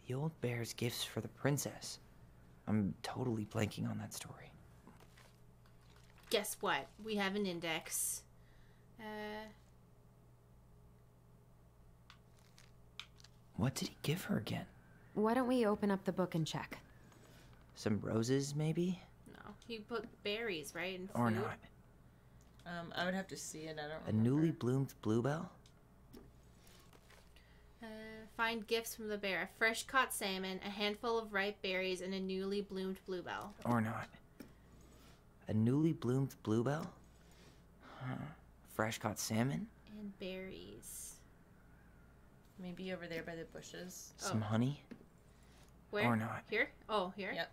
The old bear's gifts for the princess. I'm totally blanking on that story. Guess what? We have an index. What did he give her again? Why don't we open up the book and check? Some roses, maybe? No, he put berries, right? And Or fruit. not. I would have to see it. I don't A remember. newly bloomed bluebell? Find gifts from the bear. A fresh caught salmon, a handful of ripe berries, and a newly bloomed bluebell. Or not. A newly bloomed bluebell? Huh. Fresh caught salmon? And berries. Maybe over there by the bushes. Some honey? Where? Or not. Here? Oh, here? Yep.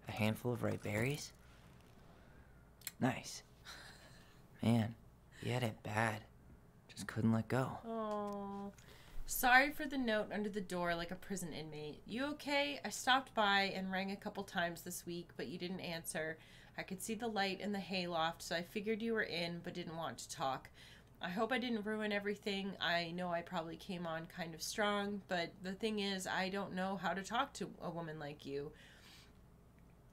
A handful of ripe berries? Nice. Man, he had it bad. Just couldn't let go. Oh. Sorry for the note under the door like a prison inmate. You okay? I stopped by and rang a couple times this week, but you didn't answer. I could see the light in the hayloft, so I figured you were in, but didn't want to talk. I hope I didn't ruin everything. I know I probably came on kind of strong, but the thing is, I don't know how to talk to a woman like you.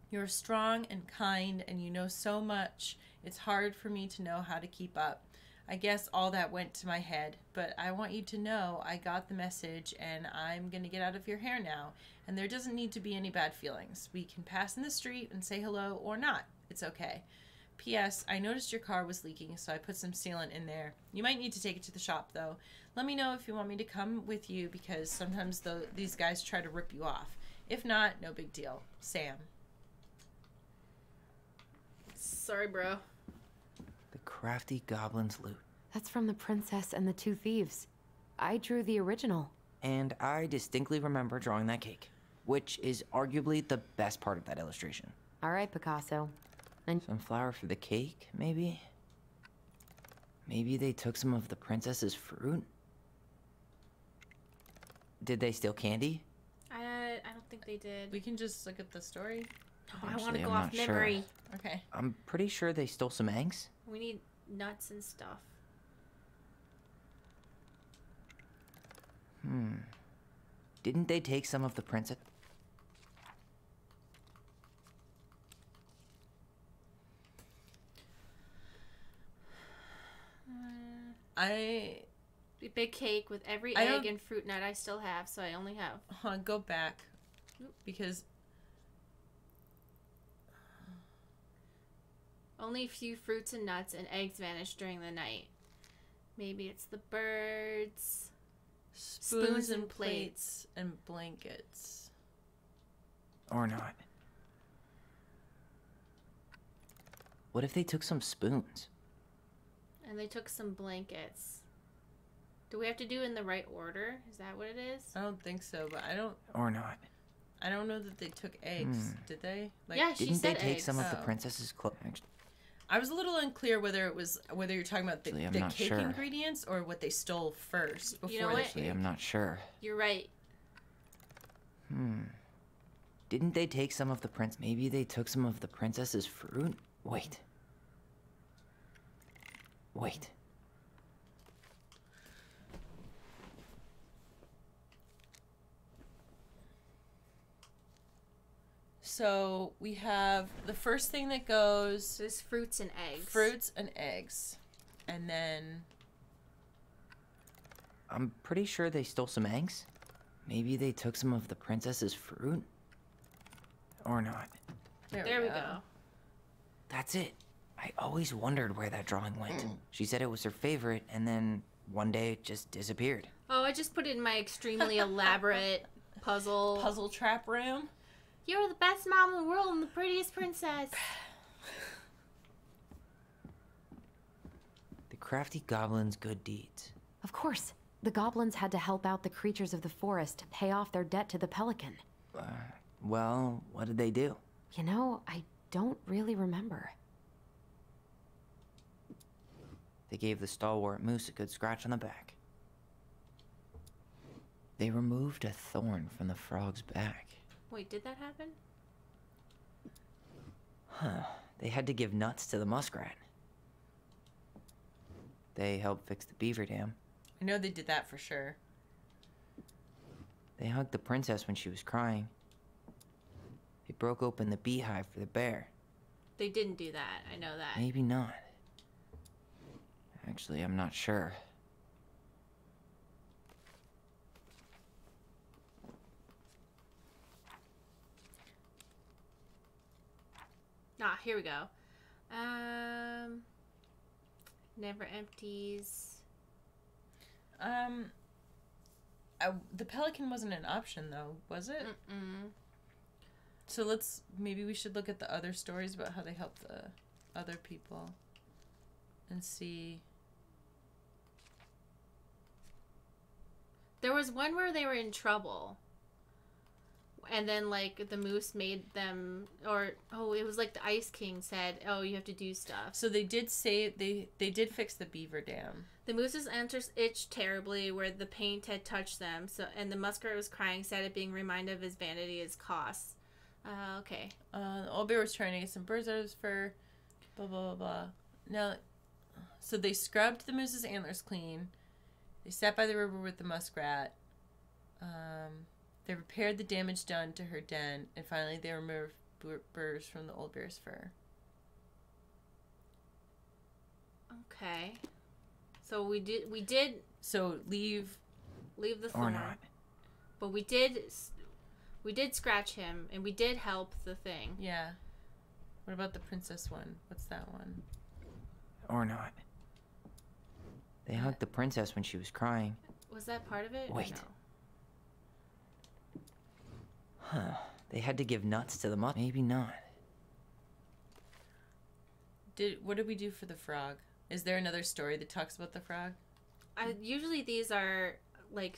You're strong and kind, and you know so much. It's hard for me to know how to keep up. I guess all that went to my head, but I want you to know I got the message, and I'm going to get out of your hair now, and there doesn't need to be any bad feelings. We can pass in the street and say hello or not. It's okay. P.S. I noticed your car was leaking, so I put some sealant in there. You might need to take it to the shop, though. Let me know if you want me to come with you, because sometimes these guys try to rip you off. If not, no big deal. Sam. Sorry, bro. The crafty goblin's loot. That's from The Princess and the Two Thieves. I drew the original. And I distinctly remember drawing that cake, which is arguably the best part of that illustration. All right, Picasso. Some flour for the cake, maybe? Maybe they took some of the princess's fruit? Did they steal candy? I don't think they did. We can just look at the story. Oh, I want to Actually, go I'm off not memory. sure. Okay. I'm pretty sure they stole some eggs. We need nuts and stuff. Didn't they take some of the princess? A big cake with every I egg don't- and fruit nut I still have, so I only have. Go back. Because Only a few fruits and nuts and eggs vanished during the night. Maybe it's the birds. spoons and plates and blankets. Or not. What if they took some spoons? And they took some blankets. Do we have to do in the right order? Is that what it is? I don't think so, but I Or not. don't know that they took eggs. Did they? Yeah, she Didn't they said take eggs. some of the Oh. princess's clothes? I was a little unclear whether you're talking about Actually, I'm the not cake sure. ingredients or what they stole first before You know the what? Actually, cake. I'm not sure. You're right. Didn't they take some of the prince? Maybe they took some of the princess's fruit? Wait. So we have the first thing that goes There's fruits and eggs. fruits and eggs. And then I'm pretty sure they stole some eggs. Maybe they took some of the princess's fruit? Or not. There we go. That's it. I always wondered where that drawing went. She said it was her favorite, and then one day it just disappeared. Oh, I just put it in my extremely elaborate puzzle. Puzzle trap room. You're the best mom in the world and the prettiest princess. The crafty goblin's good deeds. Of course. The goblins had to help out the creatures of the forest to pay off their debt to the pelican. Well, what did they do? You know, I don't really remember. They gave the stalwart moose a good scratch on the back. They removed a thorn from the frog's back. Wait, did that happen? They had to give nuts to the muskrat. They helped fix the beaver dam. I know they did that for sure. They hugged the princess when she was crying. They broke open the beehive for the bear. They didn't do that. I know that. Maybe not. Actually, I'm not sure. Ah, here we go. Never empties. The pelican wasn't an option though, was it? Mm-mm. So maybe we should look at the other stories about how they help the other people and see. There was one where they were in trouble. And then, like, the moose made them, it was like the Ice King said, oh, you have to do stuff. So they did say, they did fix the beaver dam. The moose's antlers itched terribly where the paint had touched them, and the muskrat was crying, sad at being reminded of his vanity, his costs. Okay. The old bear was trying to get some birds out of his fur, blah, blah, blah, blah. Now, so they scrubbed the moose's antlers clean. They sat by the river with the muskrat. They repaired the damage done to her den, and finally they removed burrs from the old bear's fur. Okay. So we did So leave the Or thorn. not. But we did scratch him, and we did help the thing. Yeah. What about the princess one? What's that one? Or not. They hugged the princess when she was crying. Was that part of it? or Wait. no? Huh. They had to give nuts to the Maybe not. What did we do for the frog? Is there another story that talks about the frog? Usually these are, like,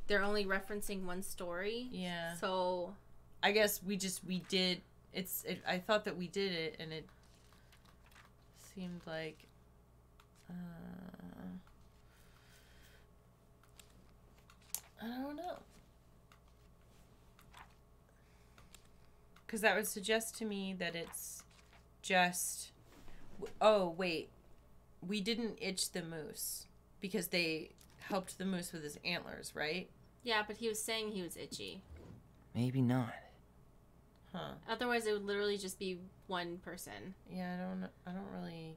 they're only referencing one story. Yeah. So I guess we did. I thought that we did it, and it seemed like. I don't know. Because that would suggest to me that it's just. Oh, wait. We didn't itch the moose because they helped the moose with his antlers, right? yeah, but he was saying he was itchy. Maybe not. Huh. Otherwise, it would literally just be one person. Yeah, I don't really.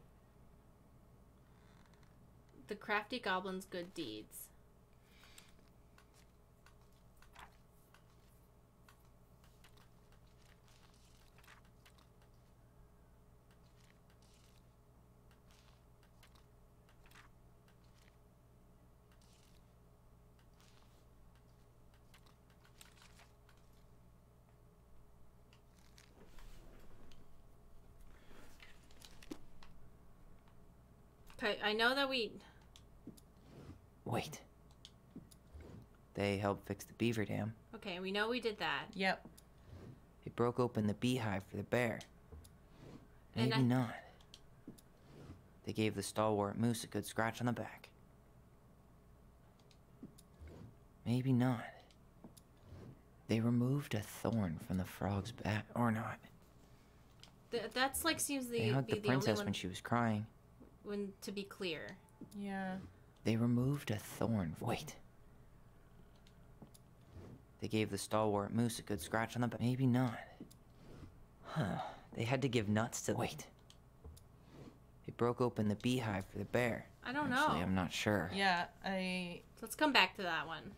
The crafty goblin's good deeds. Okay, I know that we... Wait. They helped fix the beaver dam. Okay, we know we did that. Yep. They broke open the beehive for the bear. And Maybe not. They gave the stalwart moose a good scratch on the back. Maybe not. They removed a thorn from the frog's back. Or not. That's like seems They hugged the only princess one when she was crying. to be clear. Yeah. They removed a thorn. Wait. They gave the stalwart moose a good scratch on the back. Maybe not. Huh. They had to give nuts to... Wait. They broke open the beehive for the bear. I don't Actually, know. I'm not sure. Yeah, Let's come back to that one.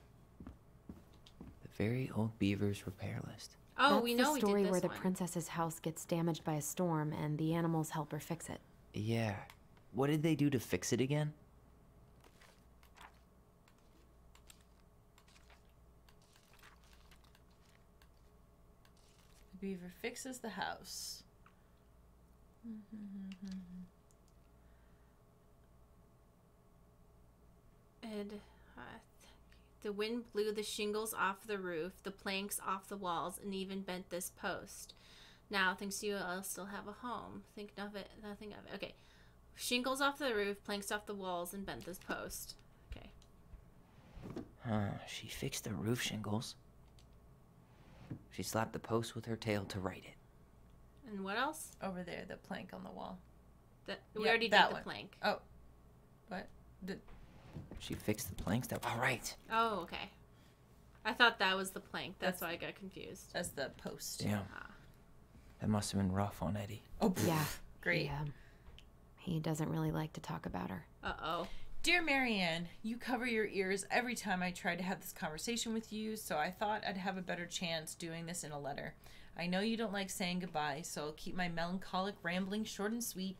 The very old beaver's repair list. Oh, That's we know the we story did where this the one. princess's house gets damaged by a storm and the animals help her fix it. Yeah. What did they do to fix it again? the beaver fixes the house. And the wind blew the shingles off the roof, the planks off the walls, and even bent this post. Now, thanks to you, I'll still have a home. Think of it, nothing of it. Okay. Shingles off the roof, planks off the walls, and bent this post. Okay. She fixed the roof shingles. She slapped the post with her tail to right it. And what else? Over there, the plank on the wall. We Yeah, already did that the one. plank. Oh. What? She fixed the planks that... All right. Oh, okay. I thought that was the plank. That's why I got confused. That's the post. Yeah. That must have been rough on Eddie. Oh, Yeah. great. He doesn't really like to talk about her. Uh-oh. Dear Marianne, you cover your ears every time I try to have this conversation with you, so I thought I'd have a better chance doing this in a letter. I know you don't like saying goodbye, so I'll keep my melancholic rambling short and sweet.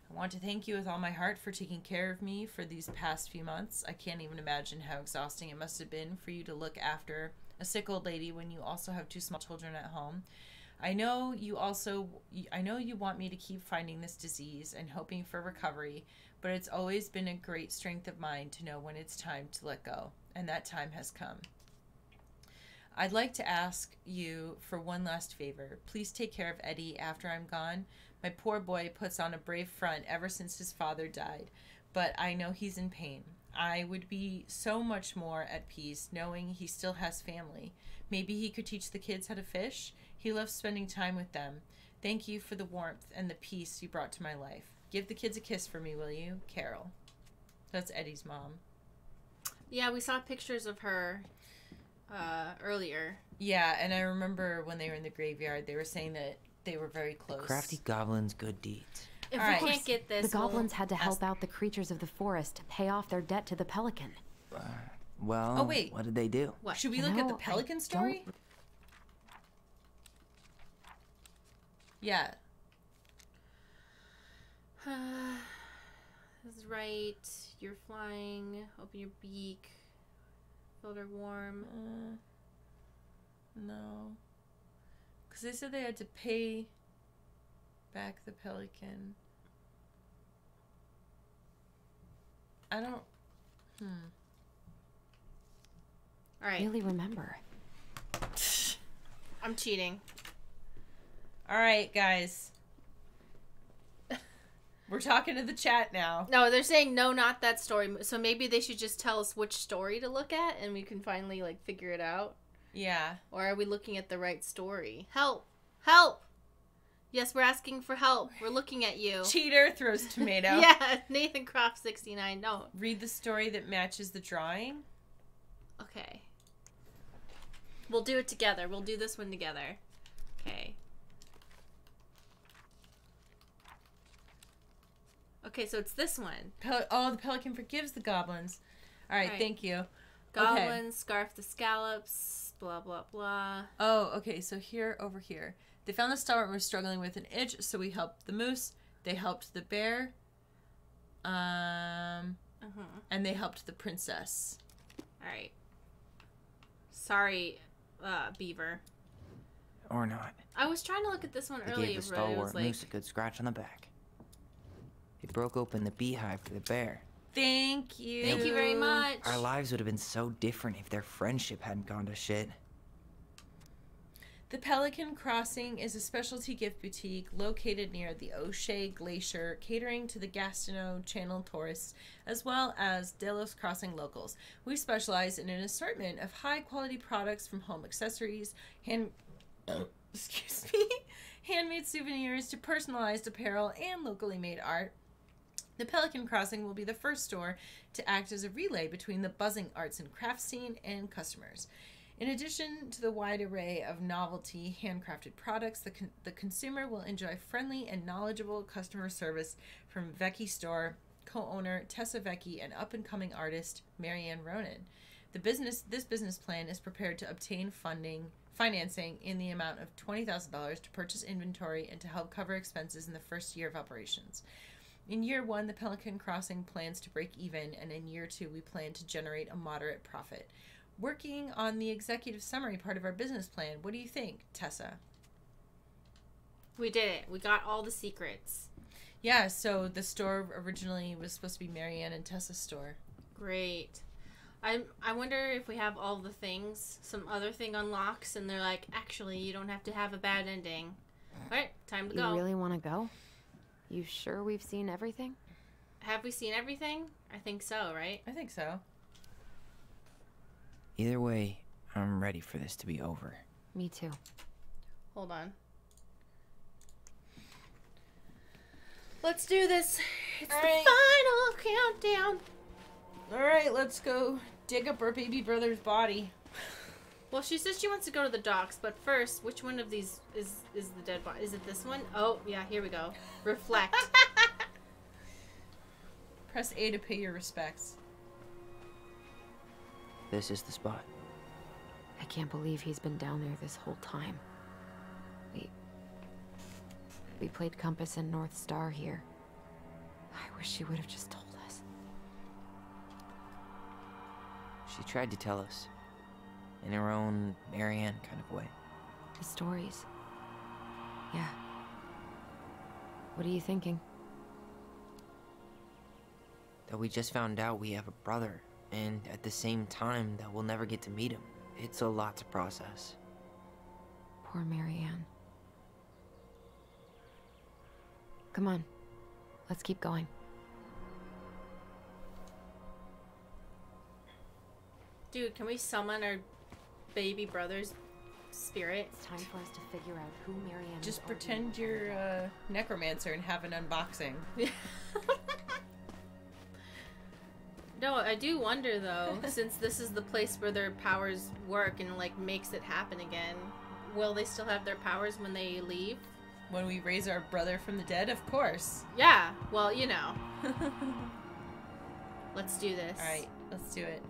I want to thank you with all my heart for taking care of me for these past few months. I can't even imagine how exhausting it must have been for you to look after a sick old lady when you also have 2 small children at home. I know you want me to keep fighting this disease and hoping for recovery, but it's always been a great strength of mine to know when it's time to let go, and that time has come. I'd like to ask you for one last favor. Please take care of Eddie after I'm gone. My poor boy puts on a brave front ever since his father died, but I know he's in pain. I would be so much more at peace knowing he still has family. Maybe he could teach the kids how to fish. He loves spending time with them. Thank you for the warmth and the peace you brought to my life. Give the kids a kiss for me, will you? Carol. That's Eddie's mom. Yeah, we saw pictures of her earlier. Yeah, and I remember when they were in the graveyard, they were saying that they were very close. Crafty goblins' good deeds. If All we right. can't get this, The goblins had to help ask- out the creatures of the forest to pay off their debt to the pelican. Well, Oh, wait. what did they do? What? Should we You look at know, the I pelican story? don't- Yeah. This is right. You're flying. Open your beak. Filter warm. No. Because they said they had to pay back the pelican. I don't... All right. Really remember. I'm cheating. All right, guys. We're talking to the chat now. No, they're saying no, not that story. So maybe they should just tell us which story to look at, and we can finally like figure it out. Yeah. Or are we looking at the right story? Help! Help! Yes, we're asking for help. We're looking at you. Cheater throws tomato. Yeah, Nathan Croft 69. No. Read the story that matches the drawing. Okay. We'll do it together. We'll do this one together. Okay. Okay, so it's this one. The pelican forgives the goblins. All right, Right. thank you. Goblins, scarf the scallops, blah, blah, blah. Oh, okay, so over here. They found the stalwart was struggling with an itch, so we helped the moose. They helped the bear. And they helped the princess. All right. Sorry, Beaver. Or not. I was trying to look at this one They earlier, gave the but it stalwart was like... moose a good scratch on the back. They broke open the beehive for the bear. Thank you. Thank you very much. Our lives would have been so different if their friendship hadn't gone to shit. The Pelican Crossing is a specialty gift boutique located near the O'Shea Glacier, catering to the Gastineau Channel tourists as well as Delos Crossing locals. We specialize in an assortment of high-quality products from home accessories, handmade souvenirs to personalized apparel and locally made art. The Pelican Crossing will be the first store to act as a relay between the buzzing arts and crafts scene and customers. In addition to the wide array of novelty handcrafted products, the consumer will enjoy friendly and knowledgeable customer service from Vecchi Store co-owner Tessa Vecchi and up-and-coming artist Marianne Ronan. This business plan is prepared to obtain financing in the amount of $20,000 to purchase inventory and to help cover expenses in the first year of operations. In year 1, the Pelican Crossing plans to break even, and in year 2, we plan to generate a moderate profit. Working on the executive summary part of our business plan. What do you think, Tessa? We did it. We got all the secrets. Yeah, so the store originally was supposed to be Marianne and Tessa's store. Great. I wonder if we have all the things, some other thing unlocks, and they're like, actually, you don't have to have a bad ending. All right, time to You go. really want to go? You sure we've seen everything? Have we seen everything? I think so, right? I think so. Either way, I'm ready for this to be over. Me too. Hold on. Let's do this. It's All the right. final countdown. All right, let's go dig up our baby brother's body. Well, she says she wants to go to the docks, but first, which one of these is the dead body? Is it this one? Oh, yeah, here we go. Reflect. Press A to pay your respects. This is the spot. I can't believe he's been down there this whole time. We played Compass and North Star here. I wish she would have just told us. She tried to tell us. In her own Marianne kind of way. The stories. Yeah. What are you thinking? That we just found out we have a brother, and at the same time that we'll never get to meet him. It's a lot to process. Poor Marianne. Come on. Let's keep going. Dude, can we summon our baby brother's spirit? It's time for us to figure out who Marianne is. Just pretend you're a necromancer and have an unboxing. No, I do wonder though, since this is the place where their powers work and like makes it happen again, will they still have their powers when they leave? When we raise our brother from the dead, of course. Yeah, well, you know. Let's do this. Alright, let's do it.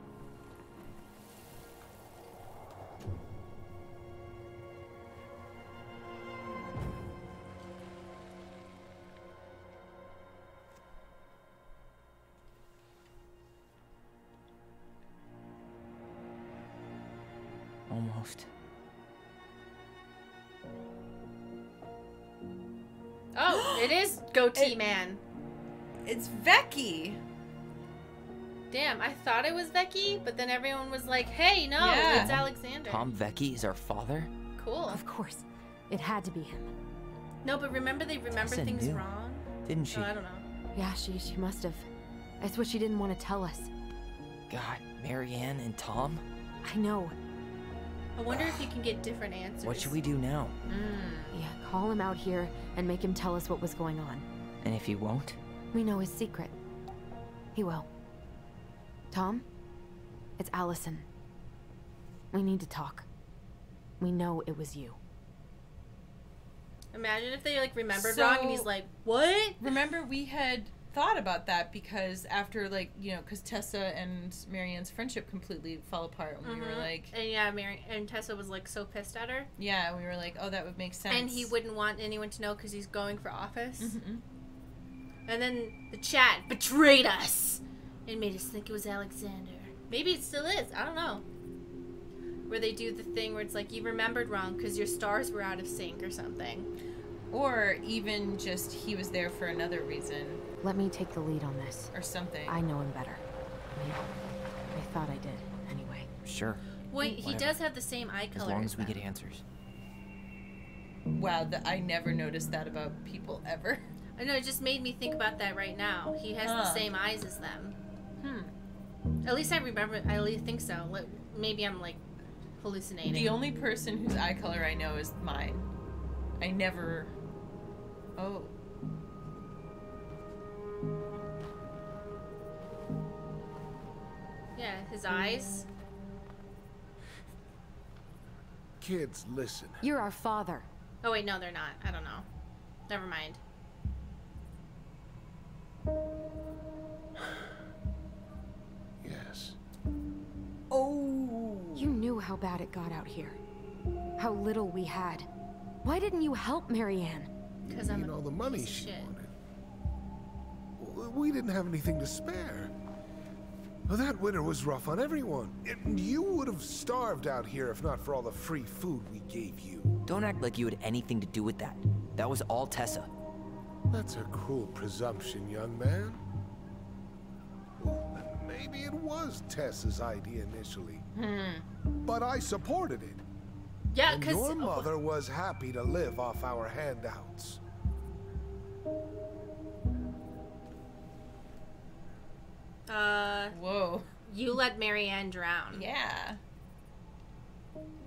Almost. Oh, it is Goatee Man. It's Becky! Damn, I thought it was Becky, but then everyone was like, hey, no, Yeah. it's Alexander. Tom Vecchi is our father? Cool. Of course. It had to be him. No, but remember they remember Tessa things knew. wrong? Didn't she? Oh, I don't know. Yeah, she must have. That's what she didn't want to tell us. God, Marianne and Tom? I know. I wonder if you can get different answers. What should we do now? Yeah, call him out here and make him tell us what was going on. And if he won't? We know his secret. He will. Tom? It's Allison. We need to talk. We know it was you. Imagine if they like remembered So- wrong and he's like, what? Remember, we had thought about that because after, like, you know, because Tessa and Marianne's friendship completely fell apart, and we were like, And yeah, and Tessa was like so pissed at her. yeah, we were like, oh, that would make sense. And he wouldn't want anyone to know because he's going for office. Mm-hmm. And then the chat betrayed us and made us think it was Alexander. Maybe it still is. I don't know. Where they do the thing where it's like you remembered wrong because your stars were out of sync or something. Or even just he was there for another reason Let me take the lead on this. or something. I know him better. I thought I did, anyway. Sure. Wait, he Whatever. does have the same eye As color. long as we them. get answers. Wow, I never noticed that about people ever. I know, it just made me think about that right now. He has the same eyes as them. At least I remember, I at least think so. Maybe I'm like hallucinating. The only person whose eye color I know is mine. I never... Oh. Yeah, his eyes. Kids, listen. You're our father. Oh wait, no, they're not. I don't know. Never mind. Yes. Oh. You knew how bad it got out here. How little we had. Why didn't you help Marianne? Because I'm You know, the money piece of she shit. wanted. We didn't have anything to spare. Well, that winter was rough on everyone. You would have starved out here if not for all the free food we gave you. Don't act like you had anything to do with that. That was all Tessa. That's a cruel presumption, young man. Well, then maybe it was Tessa's idea initially. But I supported it. Yeah, And because your mother was happy to live off our handouts. Whoa. you let Marianne drown. Yeah.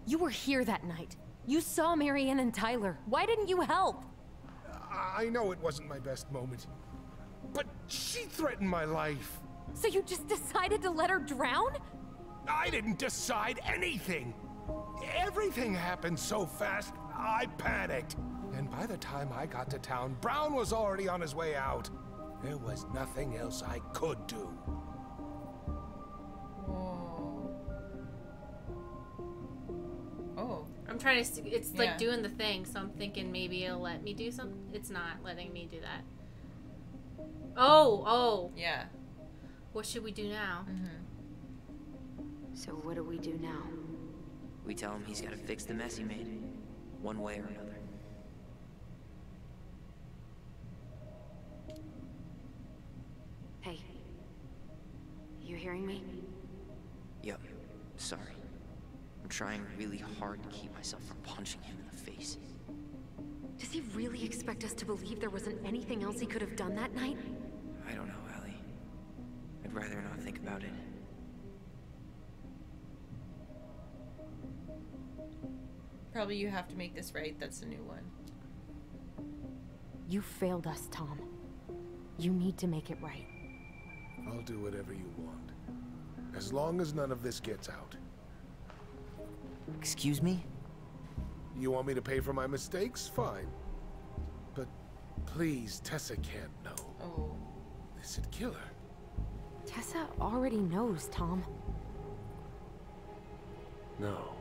You were here that night. You saw Marianne and Tyler. Why didn't you help? I know it wasn't my best moment, but she threatened my life. So you just decided to let her drown? I didn't decide anything. Everything happened so fast, I panicked. And by the time I got to town, Brown was already on his way out. There was nothing else I could do. Oh. I'm trying to. It's like doing the thing, so I'm thinking maybe it'll let me do something. It's not letting me do that. Oh. Yeah. What should we do now? So what do we do now? We tell him he's got to fix the mess he made, one way or another. Hey. You hearing me? Yep. Sorry. I'm trying really hard to keep myself from punching him in the face. Does he really expect us to believe there wasn't anything else he could have done that night? I don't know, Ellie. I'd rather not think about it. Probably you have to make this right. That's a new one. You failed us, Tom. You need to make it right. I'll do whatever you want. As long as none of this gets out. Excuse me? You want me to pay for my mistakes? Fine. But please, Tessa can't know. Oh. This'd kill her. Tessa already knows, Tom. No.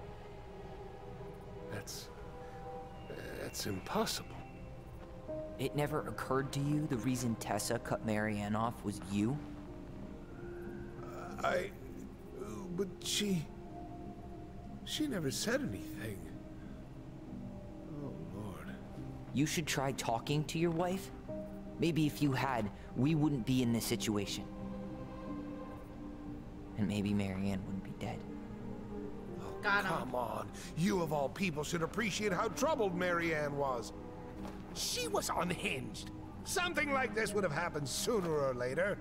That's impossible. It never occurred to you the reason Tessa cut Marianne off was you? But she never said anything. Oh, Lord. You should try talking to your wife. Maybe if you had, we wouldn't be in this situation. And maybe Marianne wouldn't be dead. Got him. Come on. You of all people should appreciate how troubled Marianne was. She was unhinged. Something like this would have happened sooner or later.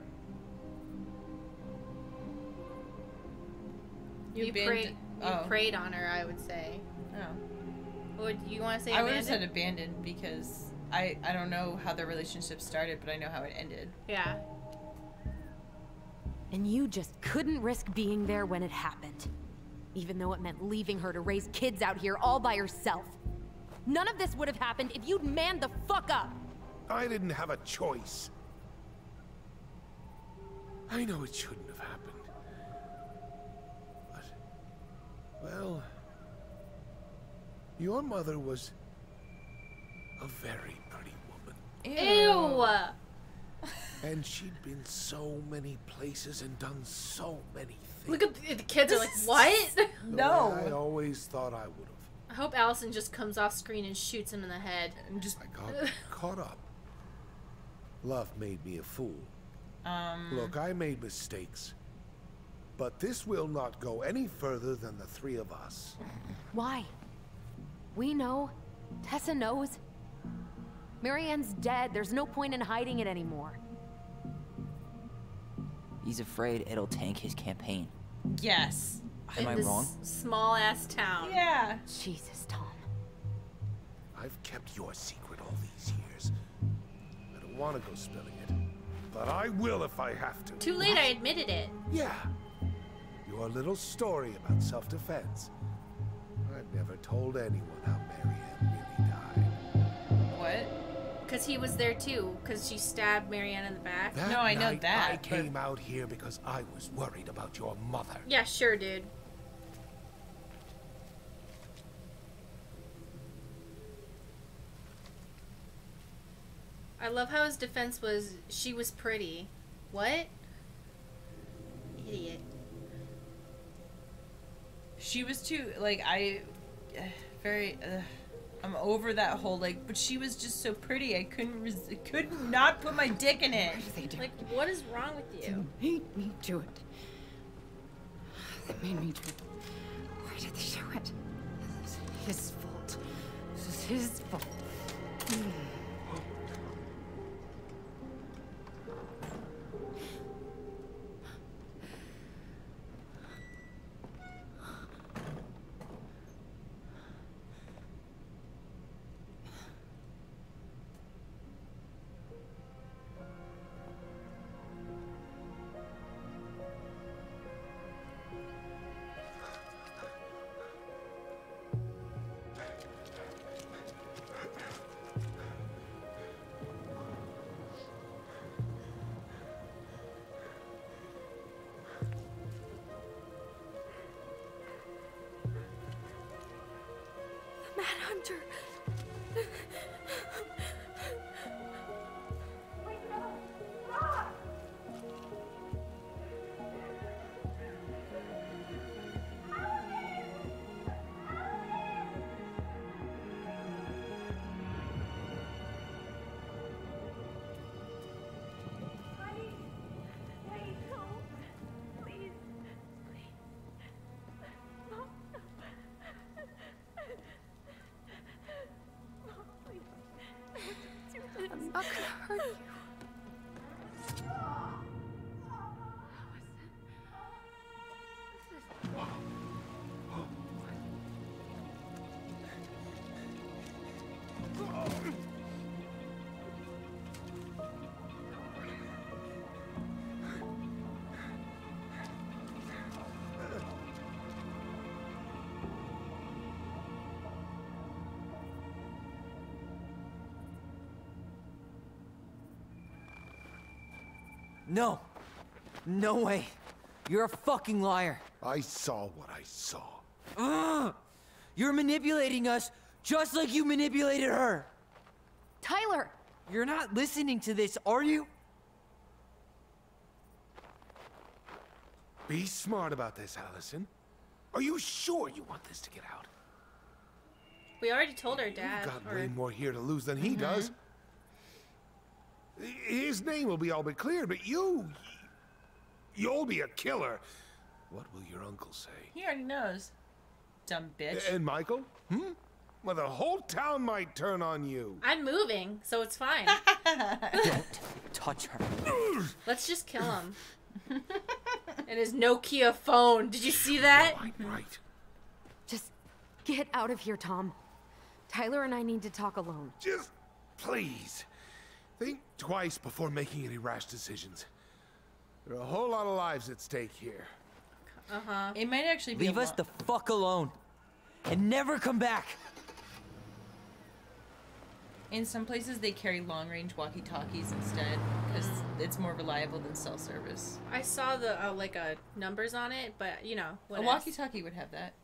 You preyed on her, I would say. Oh. Would you want to say I abandoned? would have said abandoned because I don't know how their relationship started, but I know how it ended. Yeah. And you just couldn't risk being there when it happened. Even though it meant leaving her to raise kids out here all by herself. None of this would have happened if you'd manned the fuck up! I didn't have a choice. I know it shouldn't have happened. But, well, your mother was a very pretty woman. Ew! And she'd been so many places and done so many things. Look at the kids are like, what? No. I always thought I would have. I hope Allison just comes off screen and shoots him in the head. And just I got caught up. Love made me a fool. Look, I made mistakes. But this will not go any further than the three of us. Why? We know. Tessa knows. Marianne's dead. There's no point in hiding it anymore. He's afraid it'll tank his campaign. yes. Am I wrong? Small ass town. Yeah. Jesus, Tom. I've kept your secret all these years. I don't want to go spilling it. But I will if I have to. Too late, I admitted it. Yeah. Your little story about self-defense. I've never told anyone how Marianne really died. What? Because he was there too. Because she stabbed Marianne in the back. That No, I know night, that, I but- came out here because I was worried about your mother. Yeah, sure, dude. I love how his defense was, she was pretty. What? Idiot. She was too, like, I'm over that whole, like, but she was just so pretty. I couldn't not put my dick in it. Like, what is wrong with you? Made me do it. They made me do it. Why did they do it? This is his fault. This is his fault. Manhunter. I'm not gonna hurt you. No. No way. You're a fucking liar. I saw what I saw. Ugh! You're manipulating us just like you manipulated her. Tyler! You're not listening to this, are you? Be smart about this, Allison. Are you sure you want this to get out? We already told our dad. You've got way more here to lose than he does. His name will be all but clear, but you'll be a killer. What will your uncle say? He already knows. Dumb bitch. And Michael? Well, the whole town might turn on you. I'm moving, so it's fine. Don't touch her. Let's just kill him. And his Nokia phone. Did you see that? Right. Just get out of here, Tom. Tyler and I need to talk alone. Just please think twice before making any rash decisions. There are a whole lot of lives at stake here. It might actually be Leave us the fuck alone. And never come back. In some places, they carry long-range walkie-talkies instead, because it's more reliable than cell service. I saw the numbers on it, but you know, A walkie-talkie would have that.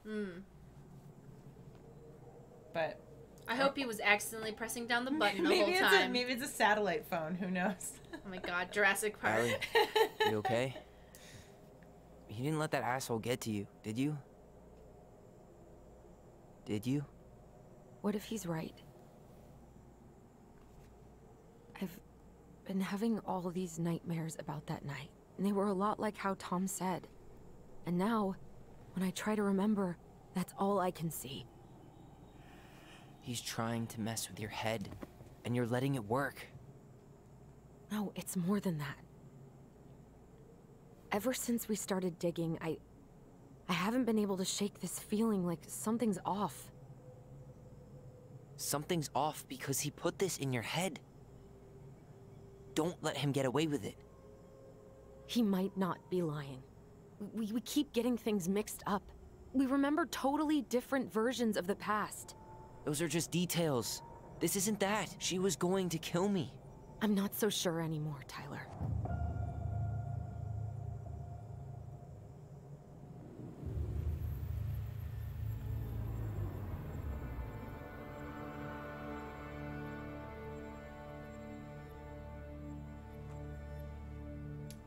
But I hope he was accidentally pressing down the button the maybe whole time. maybe it's a satellite phone. Who knows? Oh my god, Jurassic Park. Allie, you okay? You didn't let that asshole get to you, did you? Did you? What if he's right? I've been having all these nightmares about that night, and they were a lot like how Tom said. And now, when I try to remember, that's all I can see. He's trying to mess with your head, and you're letting it work. No, it's more than that. Ever since we started digging, I haven't been able to shake this feeling like something's off. Something's off because he put this in your head. Don't let him get away with it. He might not be lying. We keep getting things mixed up. We remember totally different versions of the past. Those are just details. This isn't that. She was going to kill me. I'm not so sure anymore, Tyler.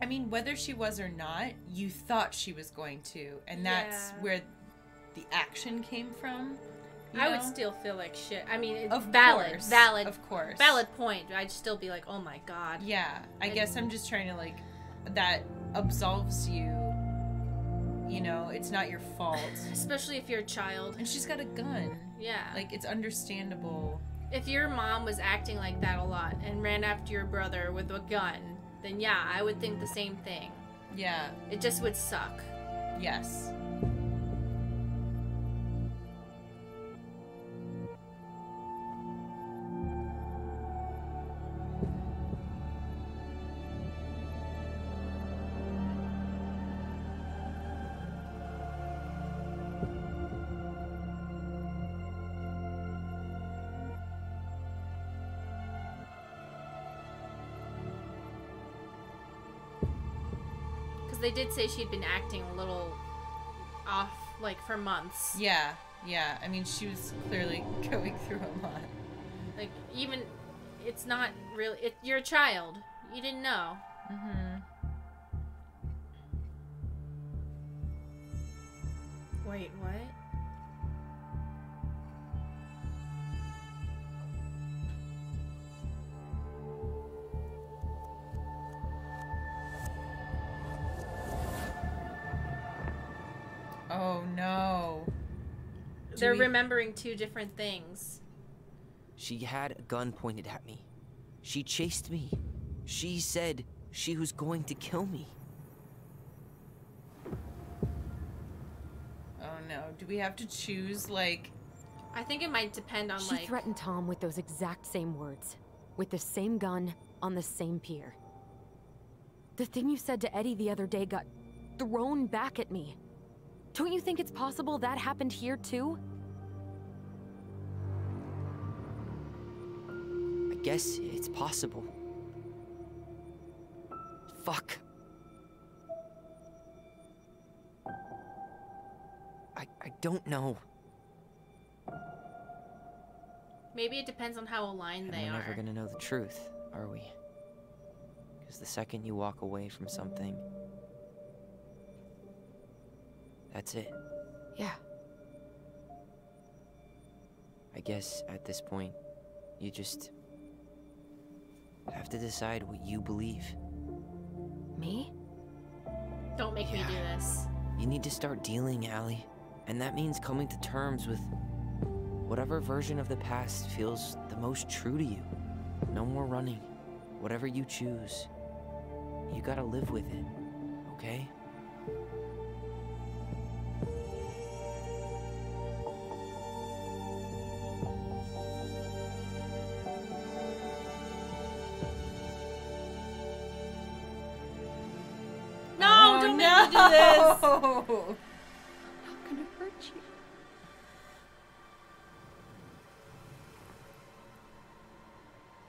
I mean, whether she was or not, you thought she was going to, and that's where the action came from. I would still feel like shit. I mean, Of valid, course. valid, Of course. valid point. I'd still be like, oh my god. Yeah, I guess I'm just trying to, like, that absolves you. You know, it's not your fault. Especially if you're a child. And she's got a gun. Yeah. Like, it's understandable. If your mom was acting like that a lot and ran after your brother with a gun, then yeah, I would think the same thing. Yeah. It just would suck. Yes. They did say she'd been acting a little off, like, for months. Yeah. Yeah, I mean, she was clearly going through a lot. Like, even, it's not really, you're a child. You didn't know. Mm-hmm. Wait, what? Oh, no. They're remembering two different things. She had a gun pointed at me. She chased me. She said she was going to kill me. Oh, no. Do we have to choose, like... I think it might depend on, She threatened Tom with those exact same words. With the same gun, on the same pier. The thing you said to Eddie the other day got thrown back at me. Don't you think it's possible that happened here, too? I guess it's possible. Fuck. I don't know. Maybe it depends on how aligned they We're are. never gonna know the truth, are we? Because the second you walk away from something, that's it. Yeah. I guess at this point, you just have to decide what you believe. Me? Don't make me do this. You need to start dealing, Allie. And that means coming to terms with whatever version of the past feels the most true to you. No more running. Whatever you choose, you gotta live with it, okay? No, don't make me do this. Oh, I'm gonna hurt you.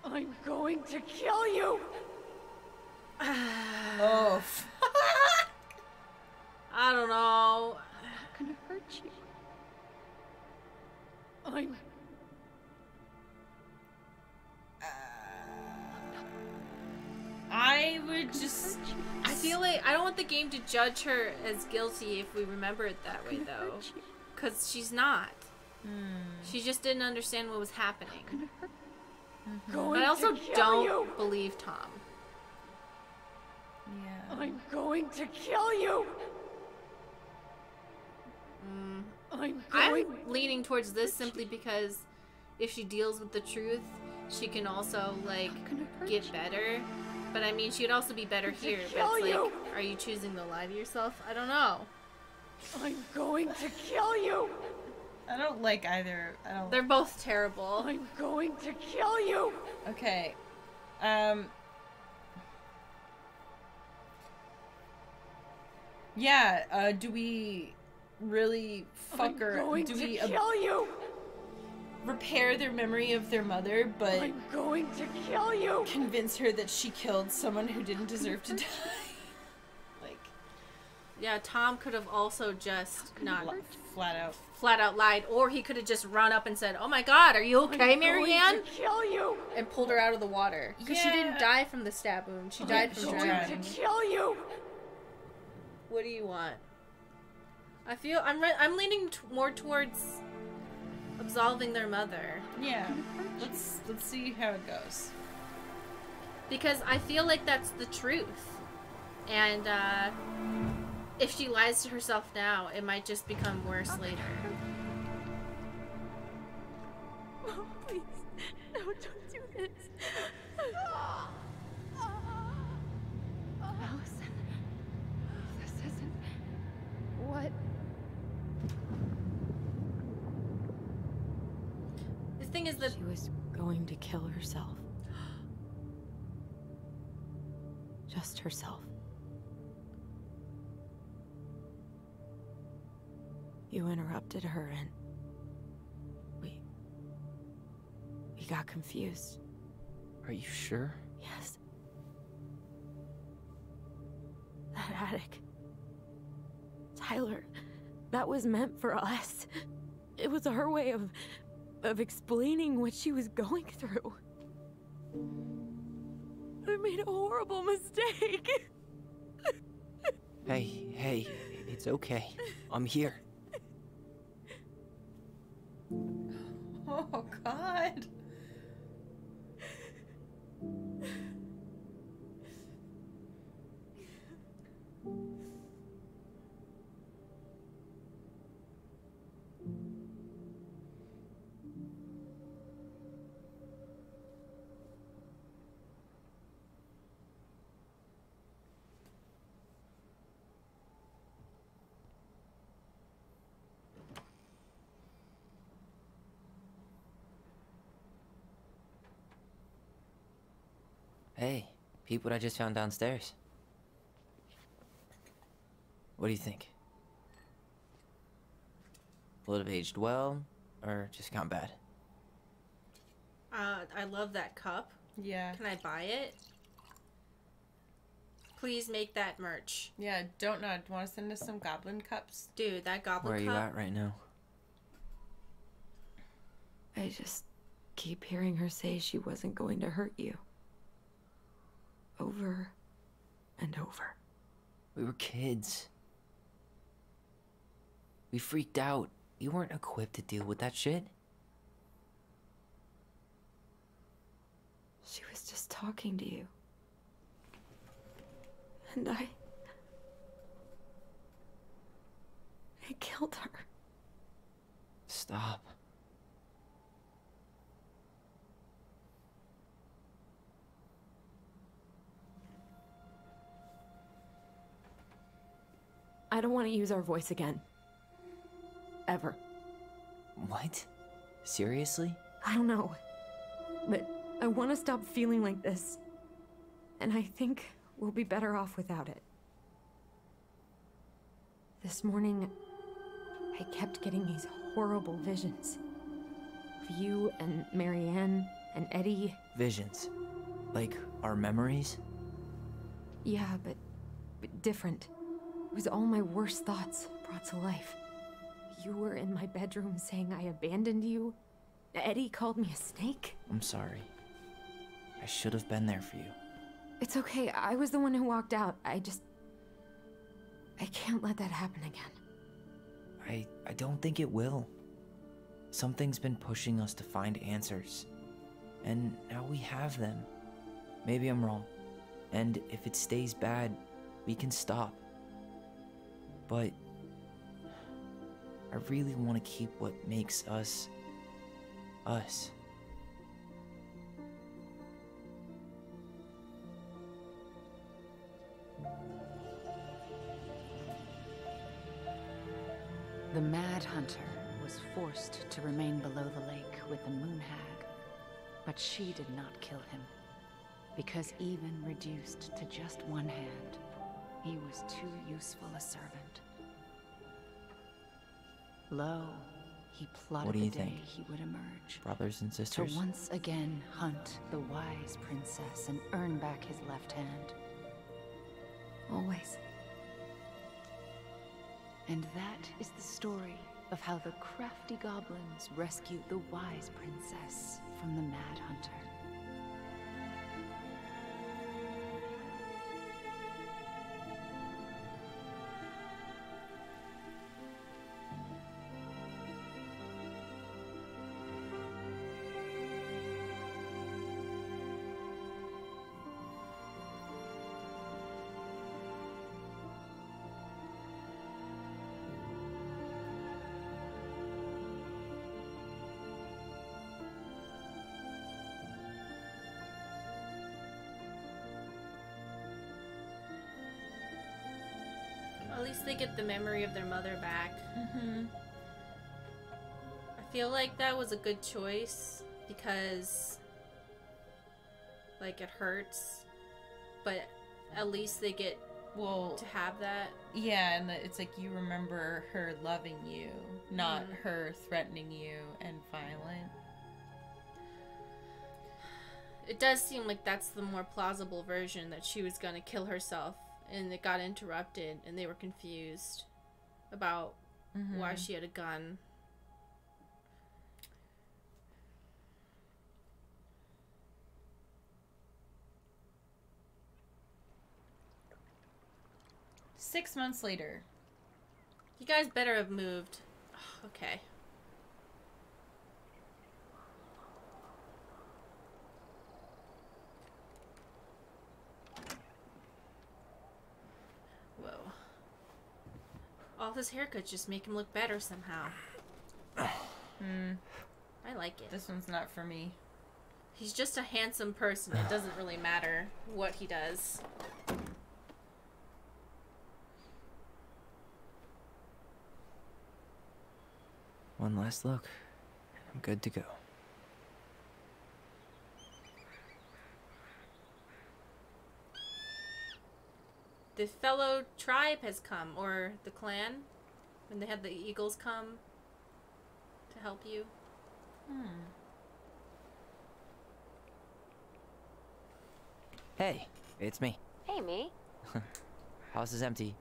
I'm going to kill you! oh. I don't know. I'm gonna hurt you. I'm... I would just... I feel like I don't want the game to judge her as guilty if we remember it that way, though. Because she's not. She just didn't understand what was happening. But I also don't believe Tom. Yeah. I'm going to kill you! I'm leaning towards this simply because if she deals with the truth, she can also, like, get better. But I mean, she would also be better here. But it's like, are you choosing to lie to yourself? I don't know. I'm going to kill you! I don't like either. I don't... They're both terrible. I'm going to kill you! Okay. Yeah, do we really fuck her? Do we kill you! repair their memory of their mother, but I'm going to kill you! convince her that she killed someone who didn't deserve to die? Like, Yeah, Tom could have also just not flat out. lied, or he could have just run up and said, "Oh my God, are you okay, Marianne?" Kill you! And pulled her out of the water because she didn't die from the stab wound. She died from drowning. Kill you! What do you want? I feel I'm leaning more towards absolving their mother Yeah. Let's see how it goes. because I feel like that's the truth, and if she lies to herself now, it might just become worse later. Oh, please. No, don't do this. Allison. This isn't... What? The thing is that She was going to kill herself. Just herself. You interrupted her and... We got confused. Are you sure? Yes. That attic. Tyler, that was meant for us. It was her way of explaining what she was going through. I made a horrible mistake. Hey, it's okay. I'm here. Oh, God. Hey, peep what I just found downstairs. What do you think? Will it have aged well, or just gone bad? I love that cup. Yeah. Can I buy it? Please make that merch. Yeah, don't know. Want to send us some goblin cups? Dude, that goblin Where are cup. you at right now? I just keep hearing her say she wasn't going to hurt you. Over and over. We were kids. We freaked out. You weren't equipped to deal with that shit. She was just talking to you. And I killed her. Stop. I don't want to use our voice again. Ever. What? Seriously? I don't know. But I want to stop feeling like this. And I think we'll be better off without it. This morning, I kept getting these horrible visions. Of you and Marianne and Eddie. Visions. Like our memories? Yeah, but different. It was all my worst thoughts brought to life. You were in my bedroom saying I abandoned you. Eddie called me a snake. I'm sorry. I should have been there for you. It's okay. I was the one who walked out. I can't let that happen again. I don't think it will. Something's been pushing us to find answers. And now we have them. Maybe I'm wrong. And if it stays bad, we can stop. But I really want to keep what makes us, us. The Mad Hunter was forced to remain below the lake with the Moon Hag, but she did not kill him, because even reduced to just one hand, he was too useful a servant. Lo, he plotted What do the you day think? he would emerge, Brothers and to sisters? once again hunt the wise princess and earn back his left hand. Always. And that is the story of how the crafty goblins rescued the wise princess from the Mad Hunter. At least they get the memory of their mother back. Mm-hmm. I feel like that was a good choice because, like, it hurts, but at least they get to have that. Yeah, and it's like you remember her loving you, not her threatening you and violent. It does seem like that's the more plausible version, that she was gonna kill herself and it got interrupted and they were confused about why she had a gun. 6 months later. You guys better have moved. Okay. Whoa. All his haircuts just make him look better somehow. I like it. This one's not for me. He's just a handsome person. It doesn't really matter what he does. One last look. I'm good to go. The fellow tribe has come, or the clan, when they had the eagles come to help you. Hey, it's me. Hey, me. House is empty.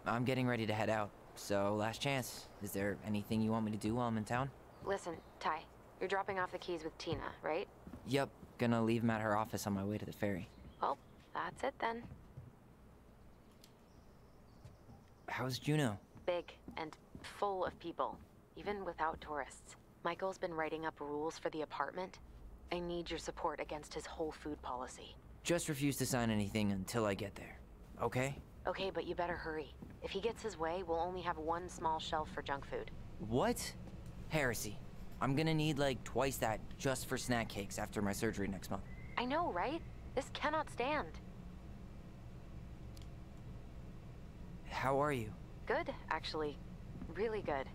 I'm getting ready to head out. So, last chance. Is there anything you want me to do while I'm in town? Listen, Ty, you're dropping off the keys with Tina, right? Yep, gonna leave them at her office on my way to the ferry. Well, that's it then. How's Juno? Big and full of people, even without tourists. Michael's been writing up rules for the apartment. I need your support against his whole food policy. Just refuse to sign anything until I get there. Okay? Okay, but you better hurry. If he gets his way, we'll only have one small shelf for junk food. What? Heresy. I'm gonna need like twice that just for snack cakes after my surgery next month. I know, right? This cannot stand. How are you? Good, actually. Really good.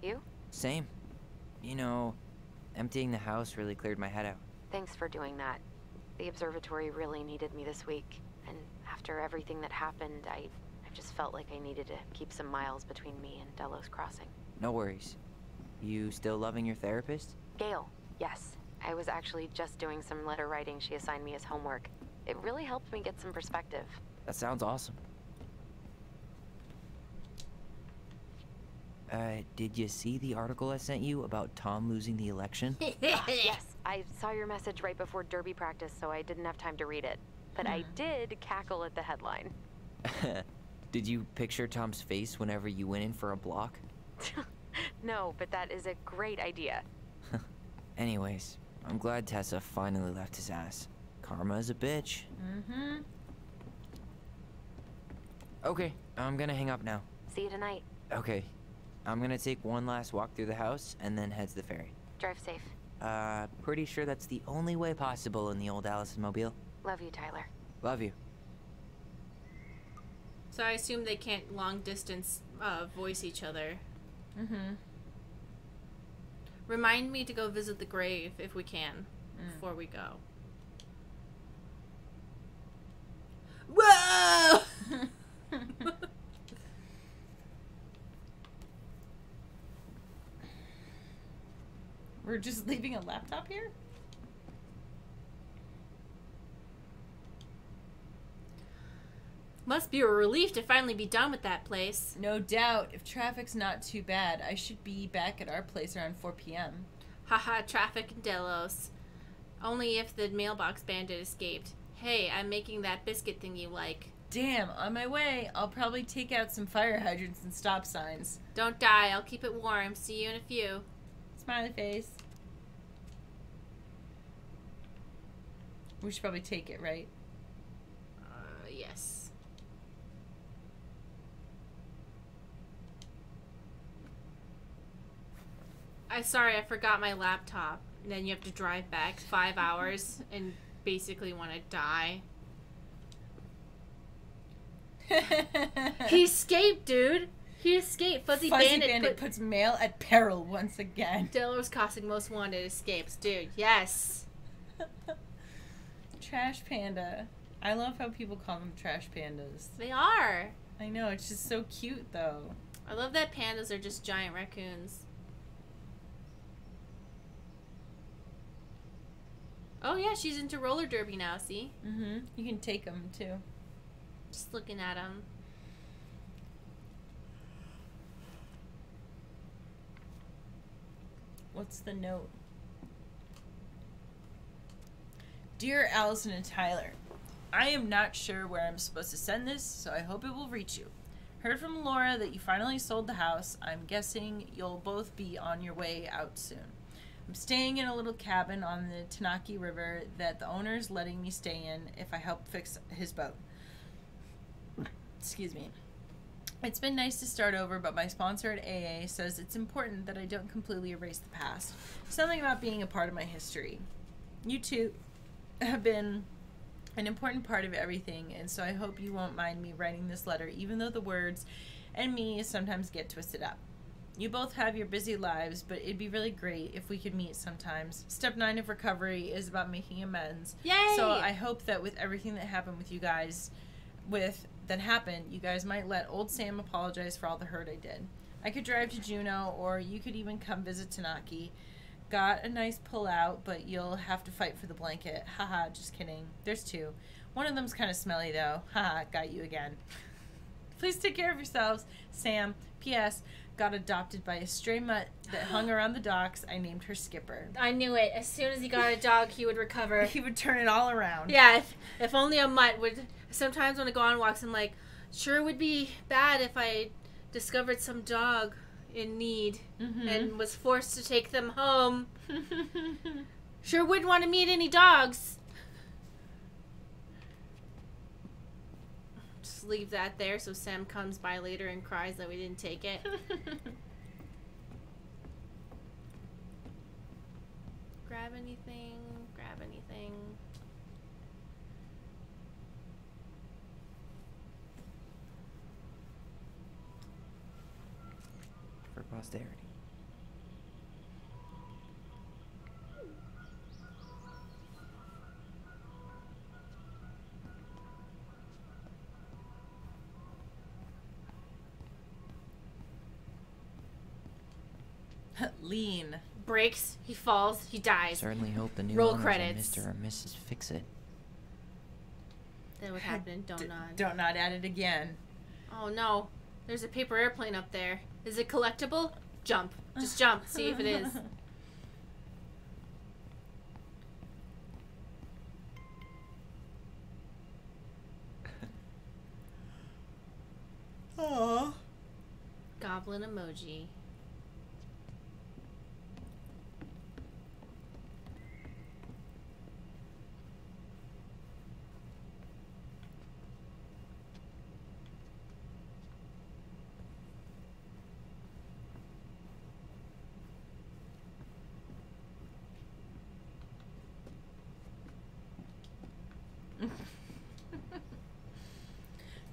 You? Same. You know, emptying the house really cleared my head out. Thanks for doing that. The observatory really needed me this week. And after everything that happened, I just felt like I needed to keep some miles between me and Delos Crossing. No worries. You still loving your therapist? Gail, yes. I was actually just doing some letter writing she assigned me as homework. It really helped me get some perspective. That sounds awesome. Did you see the article I sent you about Tom losing the election? Yes, I saw your message right before derby practice, so I didn't have time to read it. But I did cackle at the headline. Did you picture Tom's face whenever you went in for a block? No, but that is a great idea. Anyways, I'm glad Tessa finally left his ass. Karma is a bitch. Okay, I'm gonna hang up now. See you tonight. Okay. I'm gonna take one last walk through the house and then head to the ferry. Drive safe. Pretty sure that's the only way possible in the old Allison mobile. Love you, Tyler. Love you. So I assume they can't long distance voice each other. Remind me to go visit the grave if we can before we go. Whoa! We're just leaving a laptop here? Must be a relief to finally be done with that place. No doubt. If traffic's not too bad, I should be back at our place around 4 p.m. Haha, traffic in Delos. Only if the mailbox bandit escaped. Hey, I'm making that biscuit thing you like. Damn, on my way. I'll probably take out some fire hydrants and stop signs. Don't die, I'll keep it warm. See you in a few. Smiley face. We should probably take it, right? Yes. Sorry, I forgot my laptop. And then you have to drive back 5 hours and basically want to die. He escaped, dude. He escaped. Fuzzy Bandit puts mail at peril once again. Delos Crossing Most Wanted escapes, dude. Yes. Trash panda. I love how people call them trash pandas. They are. I know, it's just so cute though. I love that pandas are just giant raccoons. Oh yeah, she's into roller derby now, see? You can take them too. Just looking at them. What's the note? Dear Allison and Tyler, I am not sure where I'm supposed to send this, so I hope it will reach you. Heard from Laura that you finally sold the house. I'm guessing you'll both be on your way out soon. I'm staying in a little cabin on the Tanaki River that the owner's letting me stay in if I help fix his boat. Excuse me. It's been nice to start over, but my sponsor at AA says it's important that I don't completely erase the past. Something about being a part of my history. You two have been an important part of everything, and so I hope you won't mind me writing this letter, even though the words and me sometimes get twisted up. You both have your busy lives, but it'd be really great if we could meet sometimes. Step 9 of recovery is about making amends. Yay! So I hope that with everything that happened with you guys, you guys might let old Sam apologize for all the hurt I did. I could drive to Juneau, or you could even come visit Tanaki. Got a nice pull-out, but you'll have to fight for the blanket. Haha, just kidding. There's 2. One of them's kind of smelly, though. Haha, got you again. Please take care of yourselves. Sam. P.S. Got adopted by a stray mutt that hung around the docks. I named her Skipper. I knew it. As soon as he got a dog, he would recover. He would turn it all around. Yeah, if only a mutt would... Sometimes when I go on walks, I'm like, sure would be bad if I discovered some dog in need and was forced to take them home. Sure wouldn't want to meet any dogs. Just leave that there so Sam comes by later and cries that we didn't take it. Grab anything, grab anything. For posterity. Lean. Breaks, he falls, he dies. Certainly hope the new Roll owners credits. are Mr. or Mrs. Fix-It. That would happen. Don't nod. Don't nod at it again. Oh no, there's a paper airplane up there. Is it collectible? Jump. Just jump. See if it is. Aww. Goblin emoji.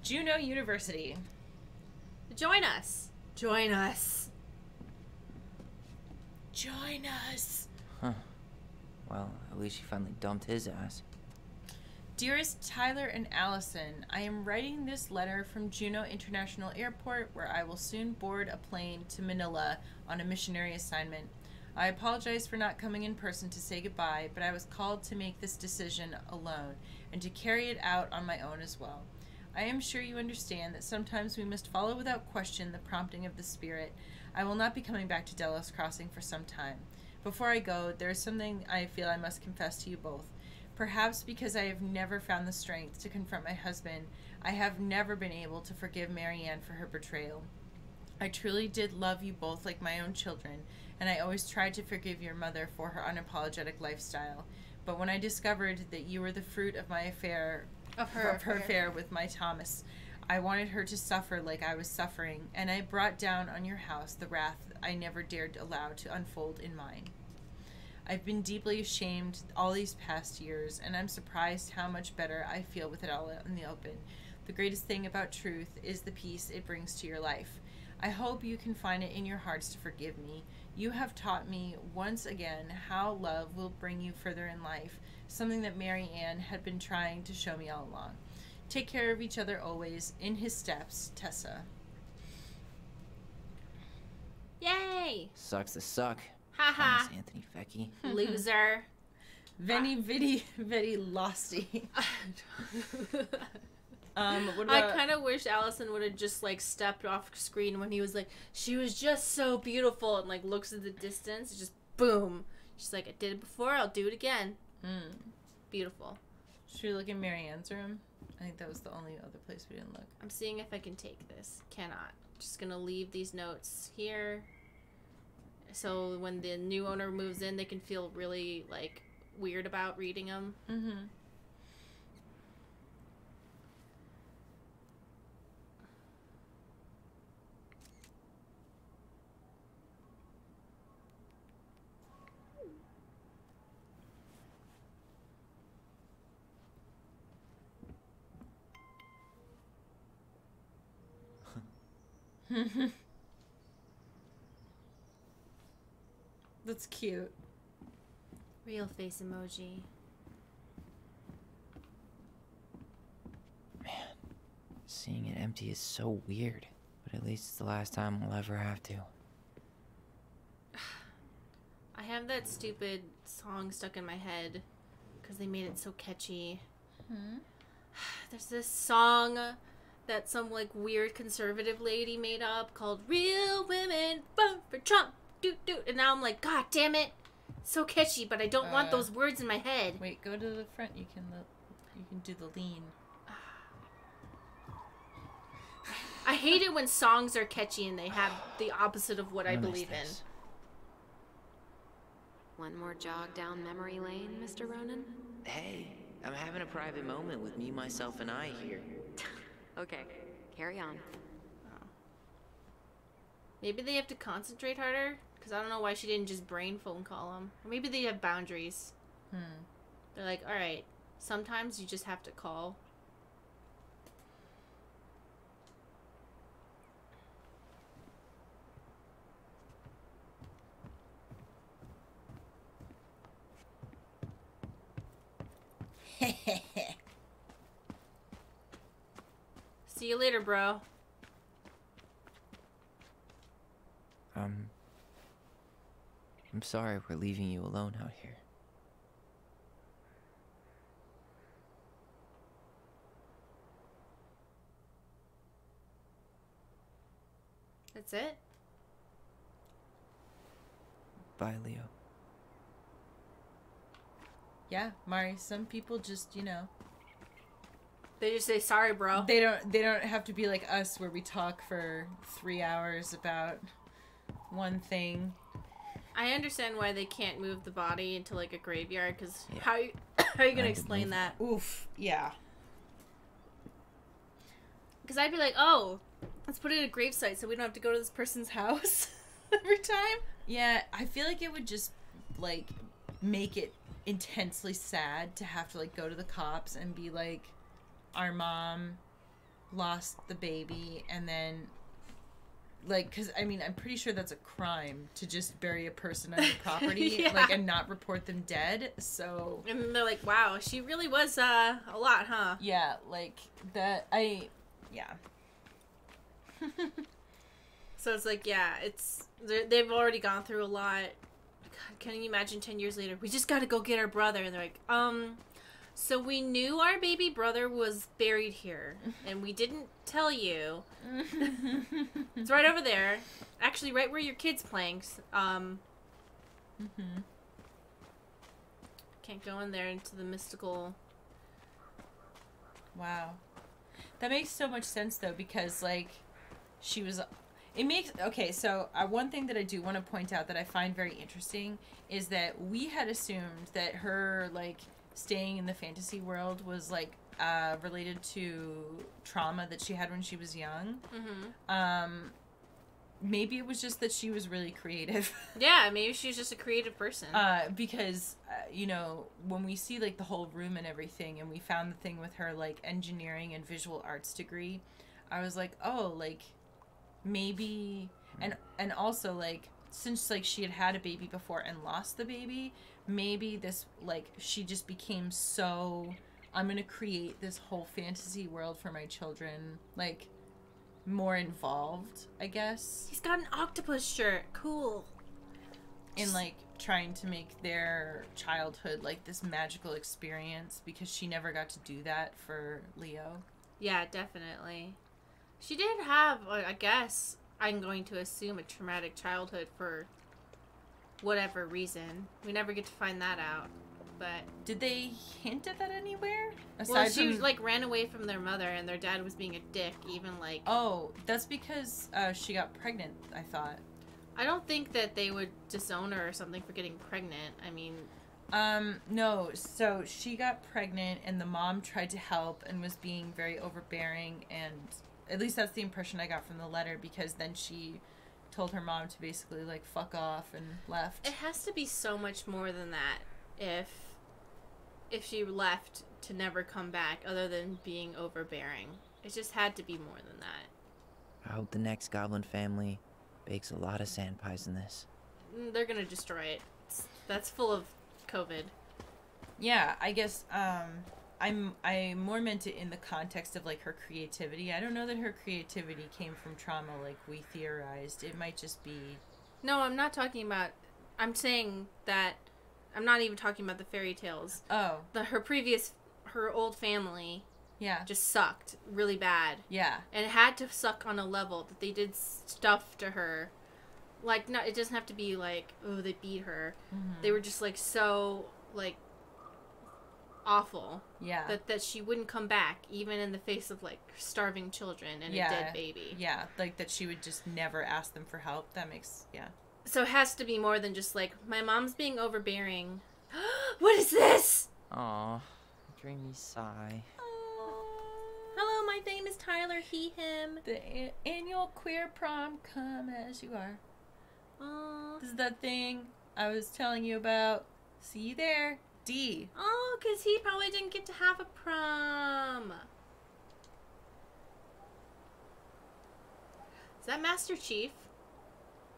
Juneau University. Join us. Join us. Join us. Huh. Well, at least she finally dumped his ass. Dearest Tyler and Allison, I am writing this letter from Juneau International Airport, where I will soon board a plane to Manila on a missionary assignment. I apologize for not coming in person to say goodbye, but I was called to make this decision alone and to carry it out on my own as well. I am sure you understand that sometimes we must follow without question the prompting of the Spirit. I will not be coming back to Delos Crossing for some time. Before I go, there is something I feel I must confess to you both. Perhaps because I have never found the strength to confront my husband, I have never been able to forgive Marianne for her betrayal. I truly did love you both like my own children, and I always tried to forgive your mother for her unapologetic lifestyle. But when I discovered that you were the fruit of my affair, of her affair with my Thomas, I wanted her to suffer like I was suffering, and I brought down on your house the wrath I never dared allow to unfold in mine. I've been deeply ashamed all these past years, and I'm surprised how much better I feel with it all in the open. The greatest thing about truth is the peace it brings to your life. I hope you can find it in your hearts to forgive me. You have taught me once again how love will bring you further in life, something that Mary Ann had been trying to show me all along. Take care of each other always. In his steps, Tessa. Yay! Sucks to suck. Haha. Thomas Anthony Fecky. Loser. Veni vidi vidi losty. What I about... kind of wish Allison would have just like stepped off screen when he was like, she was just so beautiful, and like looks at the distance, just boom. She's like, I did it before, I'll do it again. Beautiful. Should we look in Marianne's room? I think that was the only other place we didn't look. I'm seeing if I can take this. Cannot. Just gonna leave these notes here. So when the new owner moves in, they can feel really, like, weird about reading them. Mm-hmm. That's cute. Real face emoji. Man, seeing it empty is so weird. But at least it's the last time I'll ever have to. I have that stupid song stuck in my head because they made it so catchy. There's this song that some, like, weird conservative lady made up called Real Women Vote for Trump. Doot doot. And now I'm like, God damn it. So catchy, but I don't want those words in my head. Wait, go to the front. You can do the lean. I hate it when songs are catchy and they have the opposite of what I believe in. One more jog down memory lane, Mr. Ronan? Hey, I'm having a private moment with me, myself, and I here. Okay, carry on. Maybe they have to concentrate harder, because I don't know why she didn't just brain phone call them. Or maybe they have boundaries. They're like, alright, sometimes you just have to call. See you later, bro. I'm sorry we're leaving you alone out here. That's it? Bye, Leo. Yeah, Mari, some people just, you know, They just say, sorry, bro. they don't have to be like us where we talk for 3 hours about one thing. I understand why they can't move the body into, like, a graveyard, because Yeah. how are you going to explain that? Oof, yeah. Because I'd be like, oh, let's put it in a gravesite so we don't have to go to this person's house every time. Yeah, I feel like it would just, like, make it intensely sad to have to, like, go to the cops and be like, our mom lost the baby, and then, like, because, I mean, I'm pretty sure that's a crime to just bury a person on your property, Yeah. like, and not report them dead, so... And they're like, wow, she really was a lot, huh? Yeah, like, yeah. So it's like, yeah, they've already gone through a lot. God, can you imagine 10 years later, we just got to go get our brother, and they're like, so we knew our baby brother was buried here, and we didn't tell you. It's right over there. Actually, right where your kid's playing. Can't go in there into the mystical... Wow. That makes so much sense, though, because, like, she was... It makes... Okay, so one thing that I do want to point out that I find very interesting is that we had assumed that her, like, staying in the fantasy world was, like, related to trauma that she had when she was young. Maybe it was just that she was really creative. Yeah, maybe she's just a creative person. Because, you know, when we see, like, the whole room and everything, and we found the thing with her, like, engineering and visual arts degree, I was like, oh, like, maybe... And also, like, since, like, she had had a baby before and lost the baby, maybe this, like, she just became so... I'm gonna create this whole fantasy world for my children, like... more involved, I guess. He's got an octopus shirt. Cool. In, like, trying to make their childhood, like, this magical experience, because she never got to do that for Leo. Yeah, definitely. She did have, I guess, I'm going to assume, a traumatic childhood for whatever reason. We never get to find that out. but... Did they hint at that anywhere? Well, she like ran away from their mother, and their dad was being a dick, even like... Oh, that's because she got pregnant, I thought. I don't think that they would disown her or something for getting pregnant. I mean... No. So she got pregnant, and the mom tried to help and was being very overbearing, and at least that's the impression I got from the letter, because then she told her mom to basically, like, fuck off and left. It has to be so much more than that if she left to never come back, other than being overbearing. It just had to be more than that. I hope the next goblin family bakes a lot of sand pies in this. They're gonna destroy it. That's full of COVID. Yeah, I guess I more meant it in the context of, like, her creativity. I don't know that her creativity came from trauma like we theorized. It might just be... No, I'm not talking about... I'm saying that... I'm not even talking about the fairy tales. Oh. Her old family... Yeah. Just sucked really bad. Yeah. And it had to suck on a level that they did stuff to her. Like, no, it doesn't have to be like, oh, they beat her. Mm-hmm. They were just, like, so, like, awful. Yeah. That she wouldn't come back, even in the face of, like, starving children and a dead baby. Yeah, like, that she would just never ask them for help. That makes, yeah. So it has to be more than just, like, my mom's being overbearing. What is this? Aw, dreamy sigh. Hello, my name is Tyler, he, him. The annual queer prom, come as you are. Aww. This is that thing I was telling you about. See you there, D. Oh, because he probably didn't get to have a prom. Is that Master Chief?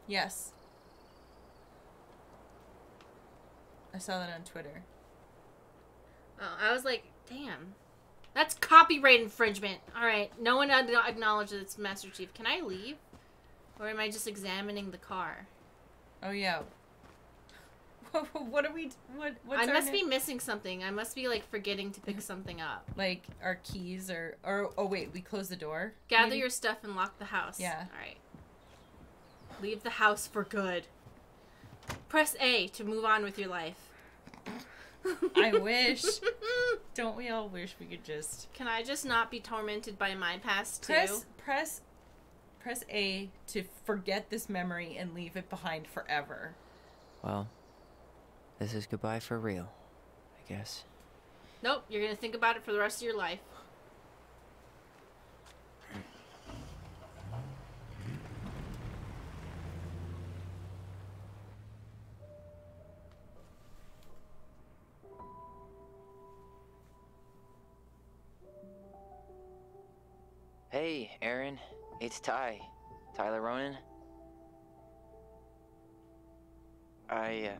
Yes. I saw that on Twitter. Oh, I was like, damn. That's copyright infringement. Alright, no one acknowledged that it's Master Chief. Can I leave? Or am I just examining the car? Oh, yeah. What are we... What's I must be missing something. I must be, like, forgetting to pick something up. Like, our keys or... Oh, wait, we closed the door? Gather your stuff and lock the house. Yeah. Alright. Leave the house for good. Press A to move on with your life. I wish. Don't we all wish we could just... Can I just not be tormented by my past, too? Press A to forget this memory and leave it behind forever. Well, this is goodbye for real, I guess. Nope, you're gonna think about it for the rest of your life. Hey, Aaron. It's Tyler Ronan. I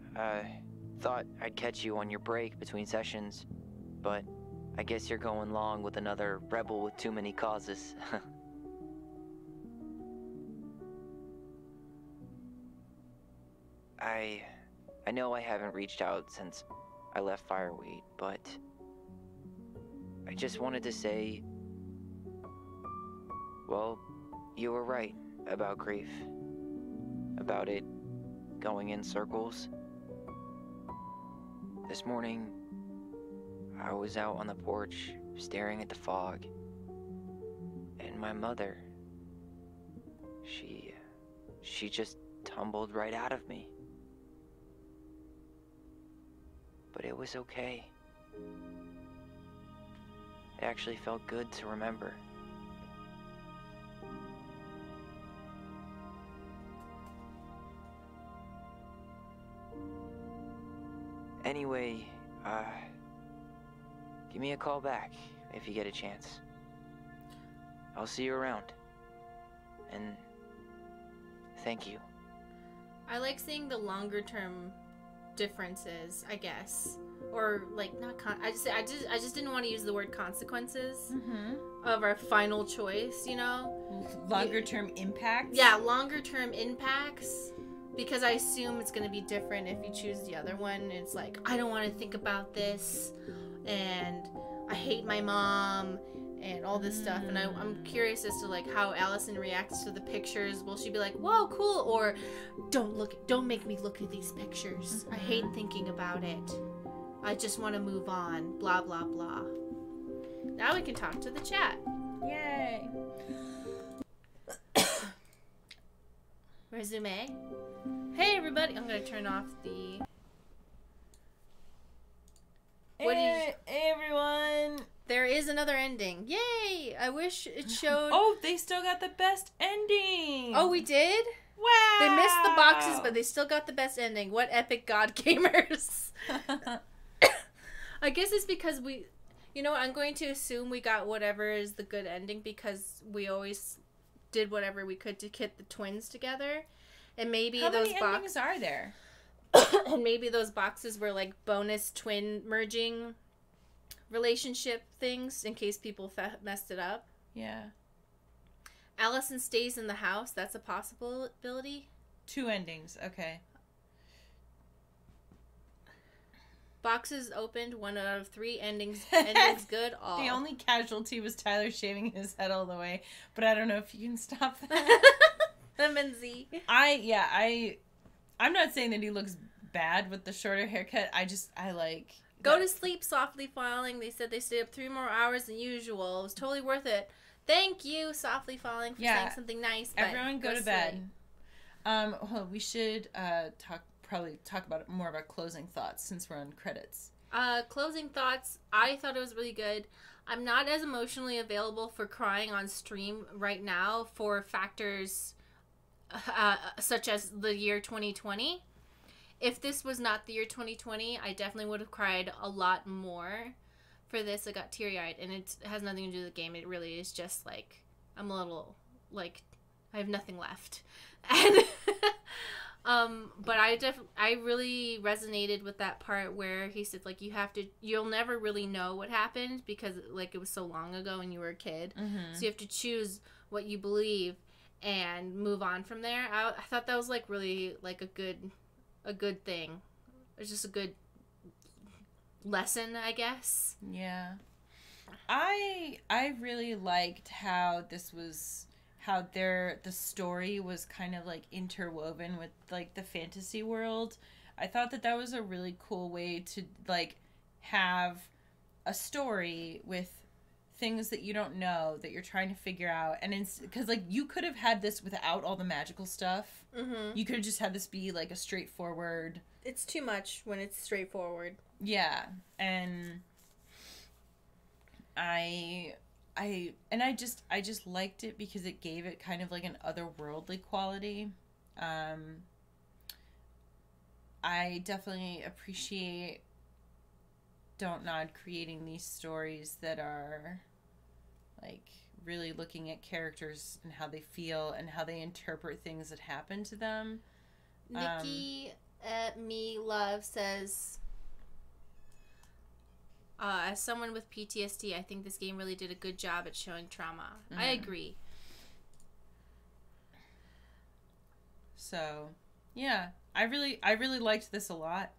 thought I'd catch you on your break between sessions, but I guess you're going long with another rebel with too many causes. I know I haven't reached out since I left Fireweight, but I just wanted to say, well, you were right about grief. About it going in circles. This morning, I was out on the porch staring at the fog, and my mother, she just tumbled right out of me. But it was okay. It actually felt good to remember. Anyway, give me a call back if you get a chance. I'll see you around. And thank you. I like seeing the longer term differences, I guess. Or like I just didn't want to use the word consequences of our final choice, you know? Longer term impacts? Yeah, longer term impacts. Because I assume it's going to be different if you choose the other one. It's like, I don't want to think about this, and I hate my mom, and all this stuff. And I'm curious as to like how Allison reacts to the pictures. Will she be like, whoa, cool, or don't make me look at these pictures. I hate thinking about it. I just want to move on. Blah, blah, blah. Now we can talk to the chat. Yay. Resume. Hey, everybody. I'm going to turn off the... Hey, everyone. There is another ending. Yay! I wish it showed... Oh, they still got the best ending. Oh, we did? Wow. They missed the boxes, but they still got the best ending. What epic god gamers. I guess it's because we... You know what? I'm going to assume we got whatever is the good ending because we always did whatever we could to get the twins together. And maybe How those many endings are there? And maybe those boxes were like bonus twin merging relationship things in case people messed it up. Yeah. Allison stays in the house. That's a possibility. 2 endings. Okay. Boxes opened. 1 out of 3 endings. Endings good. All. The only casualty was Tyler shaving his head all the way, but I don't know if you can stop that. Them and Z. I'm not saying that he looks bad with the shorter haircut. I like... Go to sleep, Softly Falling. They said they stayed up 3 more hours than usual. It was totally worth it. Thank you, Softly Falling, for saying something nice. Everyone go to bed. Well, we should talk about more about closing thoughts since we're on credits. Closing thoughts. I thought it was really good. I'm not as emotionally available for crying on stream right now for factors such as the year 2020. If this was not the year 2020, I definitely would have cried a lot more. For this, I got teary-eyed, and it has nothing to do with the game. It really is just, like, I'm a little, like, I have nothing left. And, but I really resonated with that part where he said, like, you'll never really know what happened because, like, it was so long ago and you were a kid. Mm-hmm. So you have to choose what you believe and move on from there. I thought that was, like, really, like, a good thing. It's just a good lesson, I guess. Yeah. I really liked how the story was kind of like interwoven with like the fantasy world. I thought that was a really cool way to like have a story with things that you don't know that you're trying to figure out, and because like you could have had this without all the magical stuff. Mm-hmm. You could have just had this be like a straightforward. It's too much when it's straightforward. Yeah, and I just liked it because it gave it kind of like an otherworldly quality. I definitely appreciate Don't Nod creating these stories that are like really looking at characters and how they feel and how they interpret things that happen to them. Nikki Me Love says, as someone with PTSD, I think this game really did a good job at showing trauma. I agree. So, yeah, I really liked this a lot.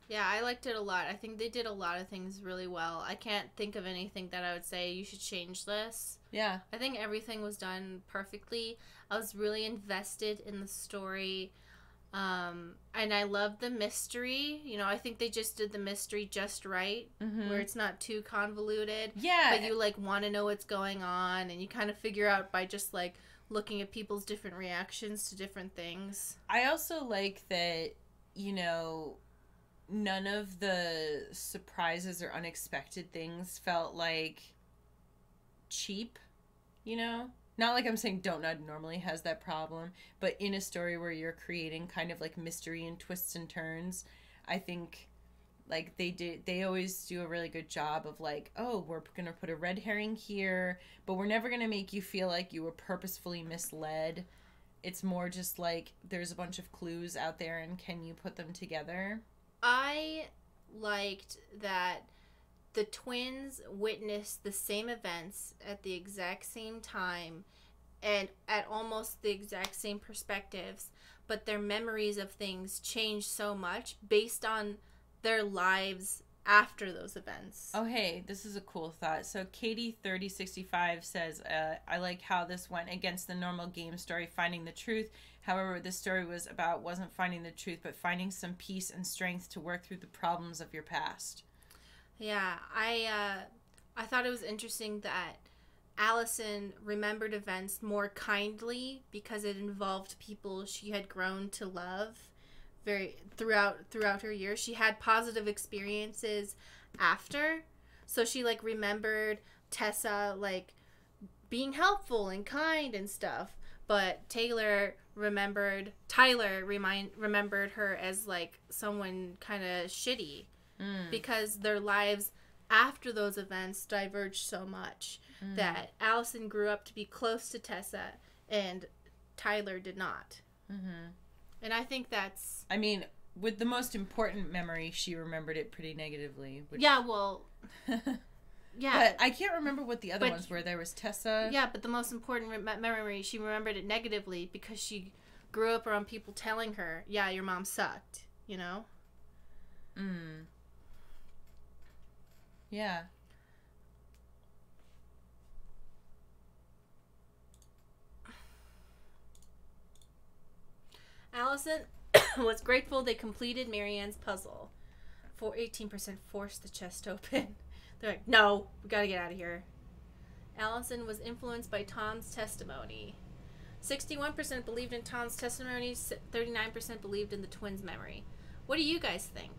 Yeah, I liked it a lot. I think they did a lot of things really well. I can't think of anything that I would say you should change this. Yeah. I think everything was done perfectly. I was really invested in the story. And I love the mystery. You know, I think they just did the mystery just right, where it's not too convoluted. Yeah. But you, like, want to know what's going on, and you kind of figure out by just, like, looking at people's different reactions to different things. I also like that, you know, none of the surprises or unexpected things felt, like, cheap, you know? Not like I'm saying Don't Nod normally has that problem, but in a story where you're creating kind of like mystery and twists and turns, I think like they always do a really good job of like, oh, we're going to put a red herring here, but we're never going to make you feel like you were purposefully misled. It's more just like there's a bunch of clues out there and can you put them together? I liked that the twins witnessed the same events at the exact same time and at almost the exact same perspectives, but their memories of things changed so much based on their lives after those events. Oh, hey, this is a cool thought. So Katie3065 says, I like how this went against the normal game story, finding the truth, However, this story wasn't finding the truth, but finding some peace and strength to work through the problems of your past. Yeah, I thought it was interesting that Allison remembered events more kindly because it involved people she had grown to love throughout her years. She had positive experiences after, so she like remembered Tessa like being helpful and kind and stuff. But Tyler remembered her as like someone kind of shitty because their lives after those events diverged so much that Allison grew up to be close to Tessa and Tyler did not. Mm-hmm. And I think that's... I mean, with the most important memory, she remembered it pretty negatively. Which... Yeah, well... Yeah. But I can't remember what the other ones were. There was Tessa. Yeah, but the most important memory, she remembered it negatively because she grew up around people telling her, yeah, your mom sucked, you know? Yeah. Allison was grateful they completed Marianne's puzzle. 18% forced the chest open. They're like, no, we gotta get out of here. Allison was influenced by Tom's testimony. 61% believed in Tom's testimony, 39% believed in the twins' memory. What do you guys think?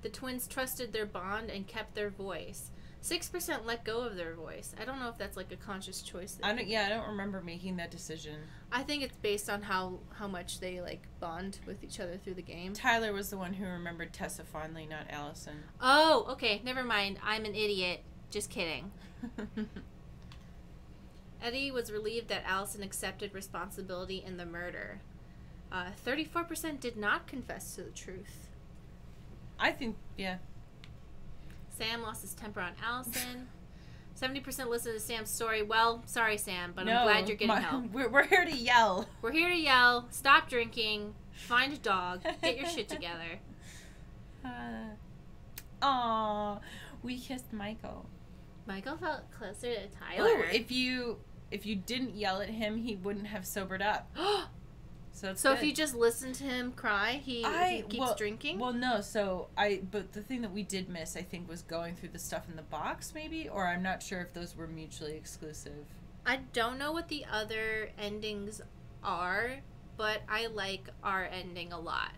The twins trusted their bond and kept their voice. 6% let go of their voice. I don't know if that's like a conscious choice. I don't remember making that decision. I think it's based on how much they like bond with each other through the game. Tyler was the one who remembered Tessa fondly, not Allison. Oh, okay. Never mind. I'm an idiot. Just kidding. Eddie was relieved that Allison accepted responsibility in the murder. 34% did not confess to the truth. I think, yeah. Sam lost his temper on Allison. 70% listened to Sam's story. Well, sorry, Sam, but no, I'm glad you're getting help. We're here to yell. We're here to yell. Stop drinking. Find a dog. Get your shit together. Aw, we kissed Michael. Michael felt closer to Tyler. Ooh, if you didn't yell at him, he wouldn't have sobered up. So if you just listen to him cry, he keeps drinking? Well, no. But the thing that we did miss, I think, was going through the stuff in the box, maybe? Or I'm not sure if those were mutually exclusive. I don't know what the other endings are, but I like our ending a lot.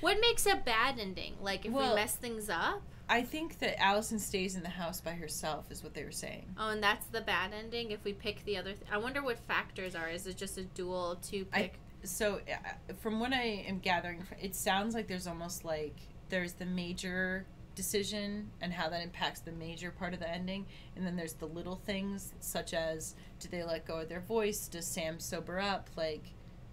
What makes a bad ending? Like, if we mess things up? I think that Allison stays in the house by herself is what they were saying. Oh, and that's the bad ending if we pick the other... I wonder what factors are. Is it just a dual to pick? From what I am gathering, it sounds like there's almost like there's the major decision and how that impacts the major part of the ending. And then there's the little things such as, do they let go of their voice? Does Sam sober up? Like,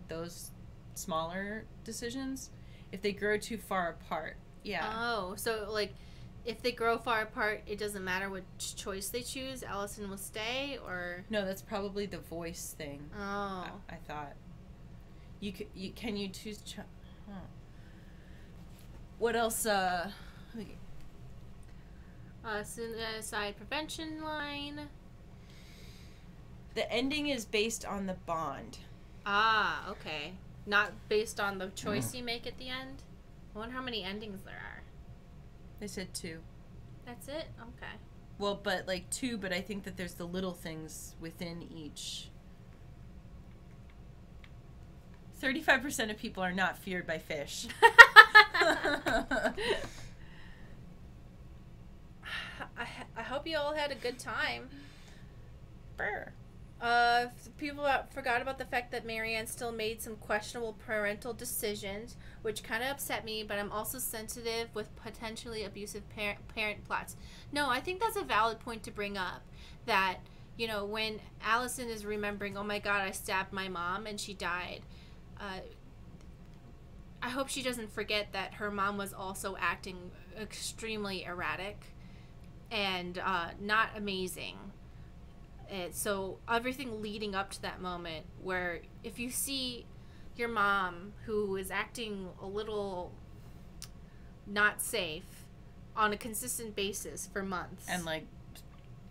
those smaller decisions. If they grow too far apart. Yeah. Oh, so like... If they grow far apart, it doesn't matter which choice they choose. Allison will stay, or no? That's probably the voice thing. Oh, I thought. Can you choose? What else? Suicide prevention line. The ending is based on the bond. Ah, okay. Not based on the choice you make at the end. I wonder how many endings there are. They said 2. That's it? Okay. Well, but like 2, but I think that there's the little things within each. 35% of people are not feared by fish. I hope you all had a good time. Brr. People forgot about the fact that Marianne still made some questionable parental decisions, which kind of upset me, but I'm also sensitive with potentially abusive parent plots. No, I think that's a valid point to bring up, that, you know, when Allison is remembering, oh my god, I stabbed my mom and she died, I hope she doesn't forget that her mom was also acting extremely erratic and not amazing. So everything leading up to that moment, where if you see your mom who is acting a little not safe on a consistent basis for months, and like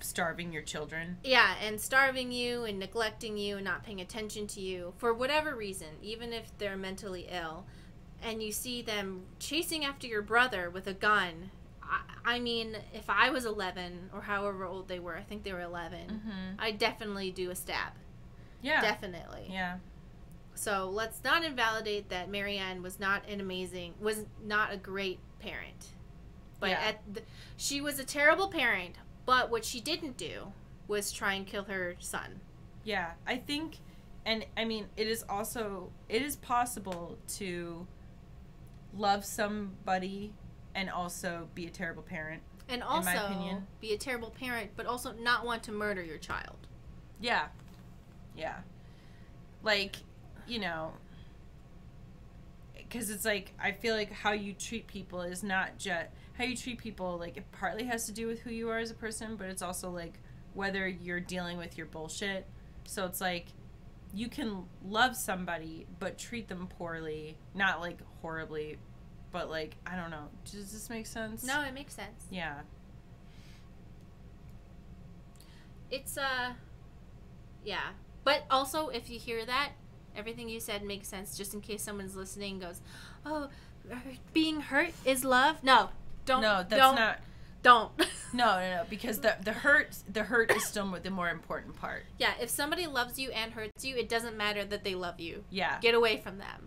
starving your children. Yeah, and starving you and neglecting you and not paying attention to you for whatever reason, even if they're mentally ill. And you see them chasing after your brother with a gun. I mean, if I was 11 or however old they were, I think they were 11, I'd definitely do a stab. Yeah. Definitely. Yeah. So let's not invalidate that Marianne was not a great parent. But Yeah. she was a terrible parent, but what she didn't do was try and kill her son. Yeah, I think, and I mean, it is possible to love somebody and also be a terrible parent. And also in my opinion. be a terrible parent, but also not want to murder your child. Yeah. Yeah. Like, you know, because it's like, I feel like how you treat people is not just, how you treat people, like, it partly has to do with who you are as a person, but it's also, like, whether you're dealing with your bullshit. So it's like, you can love somebody, but treat them poorly. Not, like, horribly, but, like, I don't know. Does this make sense? No, it makes sense. Yeah. It's, yeah. But also, if you hear that, everything you said makes sense, just in case someone's listening and goes, oh, being hurt is love? No. Don't. No, that's don't, not. Don't. No, because the hurt is still the more important part. Yeah, if somebody loves you and hurts you, it doesn't matter that they love you. Yeah. Get away from them.